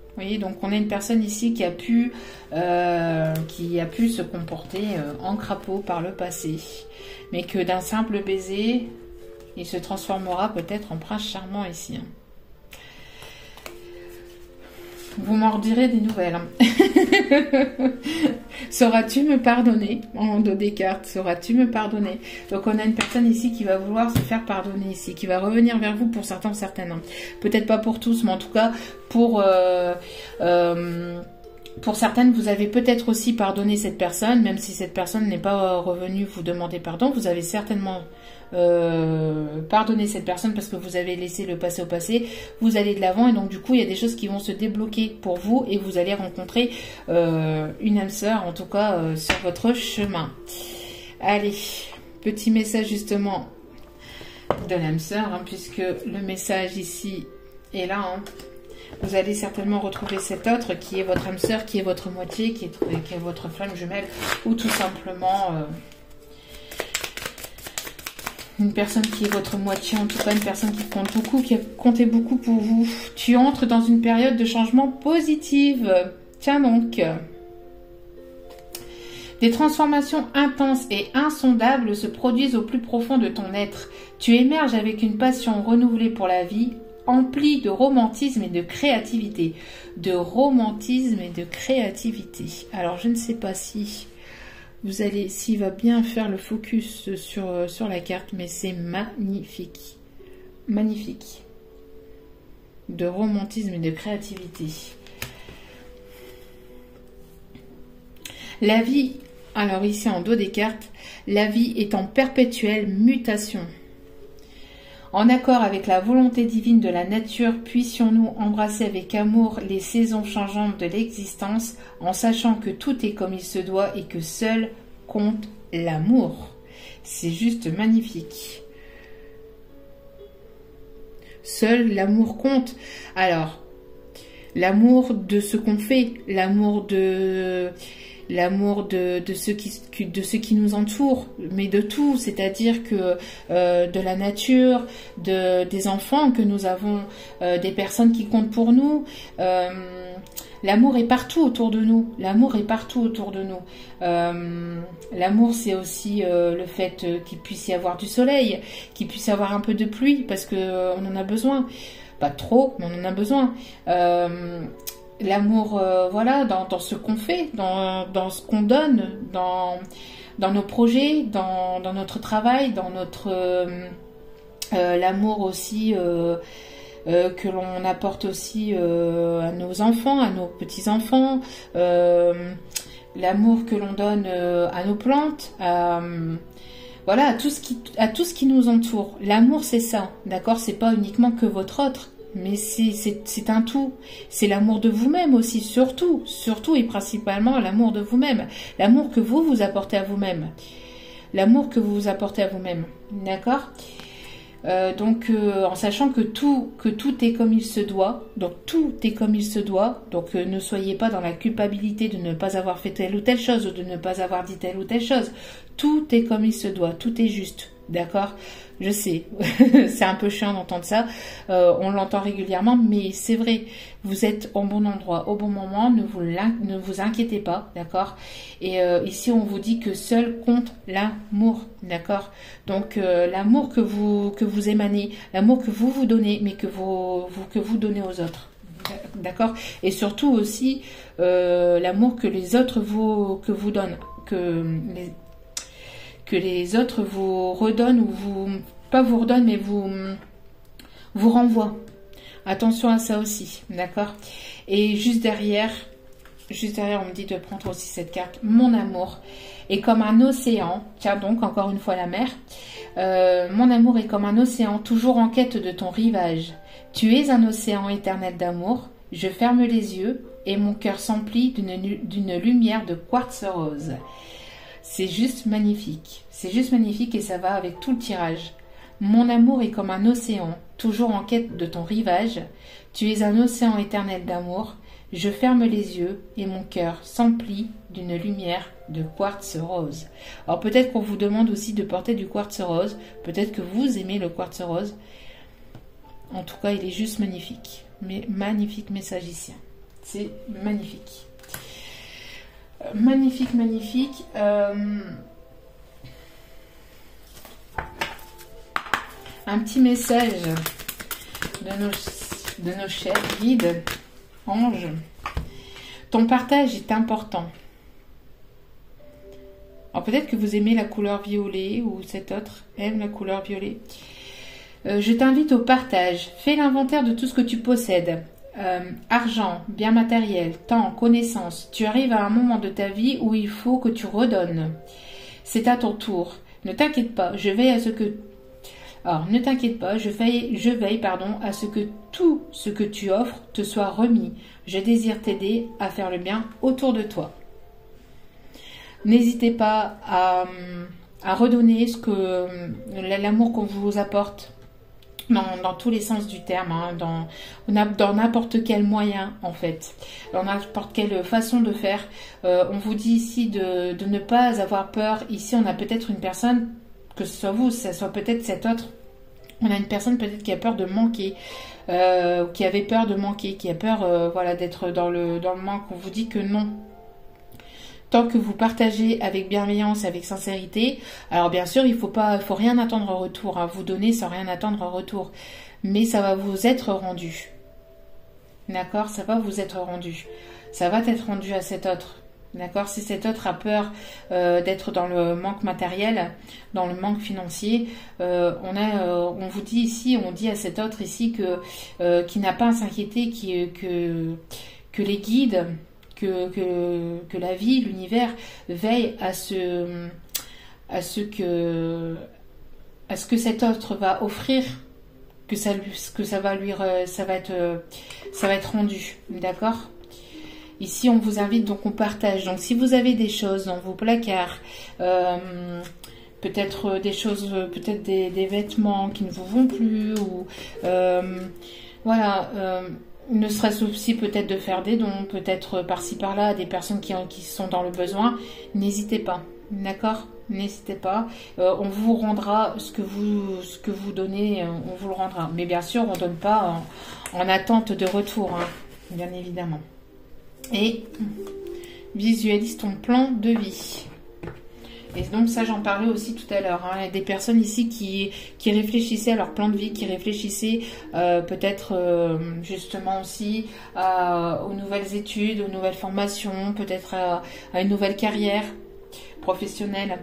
S1: Vous voyez, donc on a une personne ici qui a pu se comporter en crapaud par le passé. Mais que d'un simple baiser, il se transformera peut-être en prince charmant ici, hein. Vous m'en redirez des nouvelles, hein. Sauras-tu me pardonner? En dos des cartes, sauras-tu me pardonner? Donc on a une personne ici qui va vouloir se faire pardonner ici, qui va revenir vers vous pour certains, certaines, hein. Peut-être pas pour tous, mais en tout cas pour certaines, vous avez peut-être aussi pardonné cette personne, même si cette personne n'est pas revenue vous demander pardon. Vous avez certainement pardonné cette personne parce que vous avez laissé le passé au passé. Vous allez de l'avant et donc du coup, il y a des choses qui vont se débloquer pour vous et vous allez rencontrer une âme sœur, en tout cas sur votre chemin. Allez, petit message justement de l'âme sœur, hein, puisque le message ici est là, hein. Vous allez certainement retrouver cet autre qui est votre âme sœur, qui est votre moitié, qui est votre flamme jumelle, ou tout simplement une personne qui est votre moitié, en tout cas une personne qui compte beaucoup, qui a compté beaucoup pour vous. Tu entres dans une période de changement positive. Tiens donc. Des transformations intenses et insondables se produisent au plus profond de ton être. Tu émerges avec une passion renouvelée pour la vie, emplie de romantisme et de créativité. De romantisme et de créativité. Alors, je ne sais pas si vous allez, s'il va bien faire le focus sur la carte, mais c'est magnifique. Magnifique. De romantisme et de créativité. La vie, alors ici en dos des cartes, la vie est en perpétuelle mutation. En accord avec la volonté divine de la nature, puissions-nous embrasser avec amour les saisons changeantes de l'existence, en sachant que tout est comme il se doit et que seul compte l'amour. C'est juste magnifique. Seul l'amour compte. Alors, l'amour de ce qu'on fait, l'amour de ceux qui nous entourent, mais de tout, c'est-à-dire que de la nature, des enfants que nous avons, des personnes qui comptent pour nous. L'amour est partout autour de nous. L'amour est partout autour de nous. L'amour, c'est aussi le fait qu'il puisse y avoir du soleil, qu'il puisse y avoir un peu de pluie, parce que on en a besoin. Pas trop, mais on en a besoin. L'amour, voilà, dans ce qu'on fait, dans ce qu'on donne, dans nos projets, dans notre travail, dans notre l'amour aussi que l'on apporte aussi à nos enfants, à nos petits-enfants, l'amour que l'on donne à nos plantes, voilà, à tout ce qui nous entoure. L'amour, c'est ça, d'accord? C'est pas uniquement que votre autre. Mais c'est un tout. C'est l'amour de vous-même aussi, surtout et principalement l'amour de vous-même. L'amour que vous apportez à vous-même. L'amour que vous vous apportez à vous-même. D'accord ? Donc, en sachant que tout est comme il se doit. Donc, tout est comme il se doit. Donc, ne soyez pas dans la culpabilité de ne pas avoir fait telle ou telle chose ou de ne pas avoir dit telle ou telle chose. Tout est comme il se doit. Tout est juste. D'accord ? Je sais, c'est un peu chiant d'entendre ça, on l'entend régulièrement, mais c'est vrai, vous êtes au bon endroit, au bon moment, ne vous inquiétez pas, d'accord? Et ici, on vous dit que seul compte l'amour, d'accord? Donc, l'amour que vous émanez, l'amour que vous donnez, mais que vous donnez aux autres, d'accord? Et surtout aussi, l'amour que les autres vous donnent, que les autres vous redonnent ou pas vous redonnent, mais vous renvoient. Attention à ça aussi, d'accord? Et juste derrière, on me dit de prendre aussi cette carte. Mon amour est comme un océan. Tiens donc, encore une fois la mer. Mon amour est comme un océan, toujours en quête de ton rivage. Tu es un océan éternel d'amour. Je ferme les yeux et mon cœur s'emplit d'une lumière de quartz rose. C'est juste magnifique. C'est juste magnifique et ça va avec tout le tirage. Mon amour est comme un océan, toujours en quête de ton rivage. Tu es un océan éternel d'amour. Je ferme les yeux et mon cœur s'emplit d'une lumière de quartz rose. Alors peut-être qu'on vous demande aussi de porter du quartz rose. Peut-être que vous aimez le quartz rose. En tout cas, il est juste magnifique. Mais magnifique messagicien. C'est magnifique. Magnifique, magnifique. Un petit message de nos chers guides, anges. Ton partage est important. Alors peut-être que vous aimez la couleur violet ou cet autre aime la couleur violet. Je t'invite au partage. Fais l'inventaire de tout ce que tu possèdes. Argent, biens matériels, temps, connaissances. Tu arrives à un moment de ta vie où il faut que tu redonnes. C'est à ton tour. Ne t'inquiète pas, je veille à ce que... Alors, ne t'inquiète pas, je veille à ce que tout ce que tu offres te soit remis. Je désire t'aider à faire le bien autour de toi. N'hésitez pas à redonner l'amour qu'on vous apporte dans tous les sens du terme, hein, dans n'importe quel moyen en fait, dans n'importe quelle façon de faire. On vous dit ici de ne pas avoir peur. Ici on a peut-être une personne, que ce soit vous, ça soit peut-être cet autre, on a une personne peut-être qui a peur de manquer, qui avait peur de manquer, qui a peur voilà, d'être dans le manque. On vous dit que non. Tant que vous partagez avec bienveillance, avec sincérité, alors bien sûr, il faut rien attendre en retour, hein, vous donner sans rien attendre en retour, mais ça va vous être rendu. D'accord? Ça va vous être rendu. Ça va être rendu à cet autre. D'accord? Si cet autre a peur d'être dans le manque matériel, dans le manque financier, on vous dit ici, on dit à cet autre ici qu'il n'a pas à s'inquiéter, que les guides, que la vie, l'univers veille à ce que cet autre va offrir, ça va être rendu, d'accord? Ici, on vous invite, donc on partage. Donc, si vous avez des choses dans vos placards, peut-être des choses, peut-être des vêtements qui ne vous vont plus, ou voilà, ne serait-ce aussi peut-être de faire des dons, peut-être par-ci par-là à des personnes qui sont dans le besoin, n'hésitez pas, d'accord? N'hésitez pas, on vous rendra ce que vous donnez, on vous le rendra. Mais bien sûr, on ne donne pas en attente de retour, hein, bien évidemment. Et visualise ton plan de vie. Et donc ça, j'en parlais aussi tout à l'heure, hein. Il y a des personnes ici qui réfléchissaient à leur plan de vie, qui réfléchissaient peut-être justement aussi aux nouvelles études, aux nouvelles formations, peut-être à une nouvelle carrière professionnelle.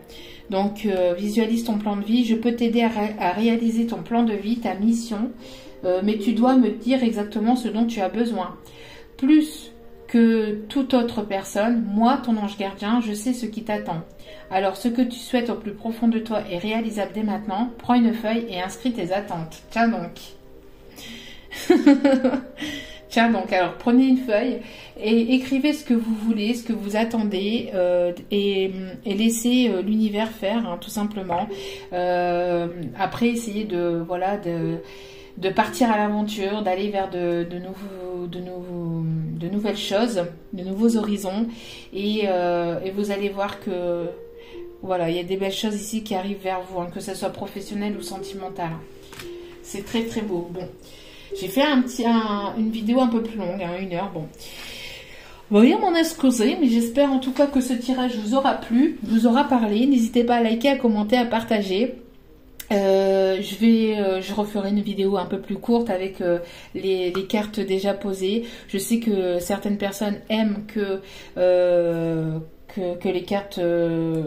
S1: Donc visualise ton plan de vie. Je peux t'aider à réaliser ton plan de vie, ta mission, mais tu dois me dire exactement ce dont tu as besoin. Plus que toute autre personne, moi, ton ange gardien, je sais ce qui t'attend. Alors, ce que tu souhaites au plus profond de toi est réalisable dès maintenant. Prends une feuille et inscris tes attentes. Tiens donc. Tiens donc, alors prenez une feuille et écrivez ce que vous voulez, ce que vous attendez et laissez l'univers faire, hein, tout simplement. Après, essayez de partir à l'aventure, d'aller vers de nouvelles choses, de nouveaux horizons, et vous allez voir que voilà, il y a des belles choses ici qui arrivent vers vous, hein, que ce soit professionnel ou sentimental. C'est très très beau. Bon, j'ai fait une vidéo un peu plus longue, hein, 1 heure. Bon, veuillez m'en excuser, mais j'espère en tout cas que ce tirage vous aura plu, vous aura parlé. N'hésitez pas à liker, à commenter, à partager. Je referai une vidéo un peu plus courte avec les cartes déjà posées. Je sais que certaines personnes aiment que les cartes,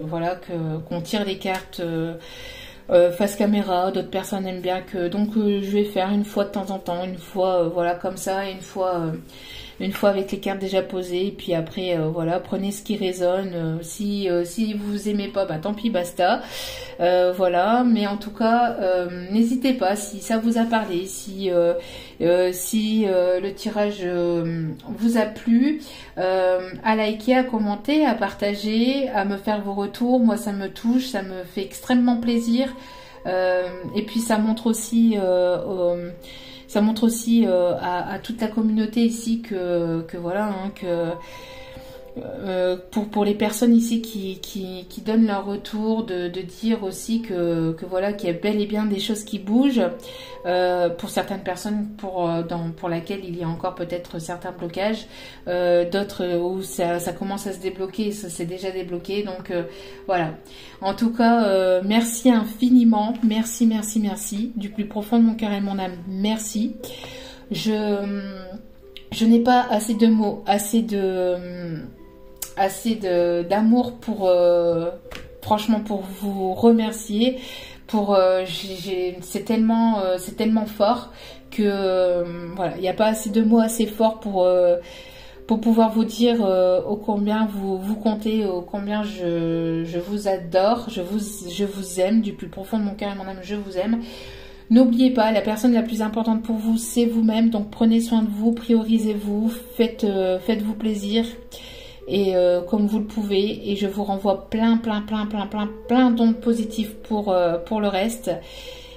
S1: voilà, qu'on tire les cartes face caméra. D'autres personnes aiment bien donc je vais faire une fois de temps en temps, une fois voilà comme ça, et une fois avec les cartes déjà posées, et puis après voilà, prenez ce qui résonne. Si vous aimez pas, bah tant pis, basta. Voilà, mais en tout cas n'hésitez pas, si ça vous a parlé, si le tirage vous a plu, à liker, à commenter, à partager, à me faire vos retours. Moi ça me touche, ça me fait extrêmement plaisir, et puis ça montre aussi à toute la communauté ici que voilà, hein, pour les personnes ici qui donnent leur retour, de dire aussi que voilà, qu'il y a bel et bien des choses qui bougent, pour certaines personnes pour laquelle il y a encore peut-être certains blocages, d'autres où ça commence à se débloquer, ça s'est déjà débloqué. Donc voilà, en tout cas merci infiniment, merci du plus profond de mon cœur et de mon âme, merci. Je n'ai pas assez de mots, assez d'amour pour franchement pour vous remercier, c'est tellement fort que voilà, il n'y a pas assez de mots assez forts pour pouvoir vous dire ô combien vous comptez, ô combien je vous adore, je vous aime du plus profond de mon cœur et de mon âme, je vous aime. N'oubliez pas, la personne la plus importante pour vous, c'est vous-même. Donc prenez soin de vous, priorisez-vous, faites-vous plaisir, et comme vous le pouvez. Et je vous renvoie plein d'ondes positives pour le reste.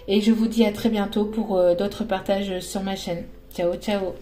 S1: Et je vous dis à très bientôt pour d'autres partages sur ma chaîne. Ciao, ciao!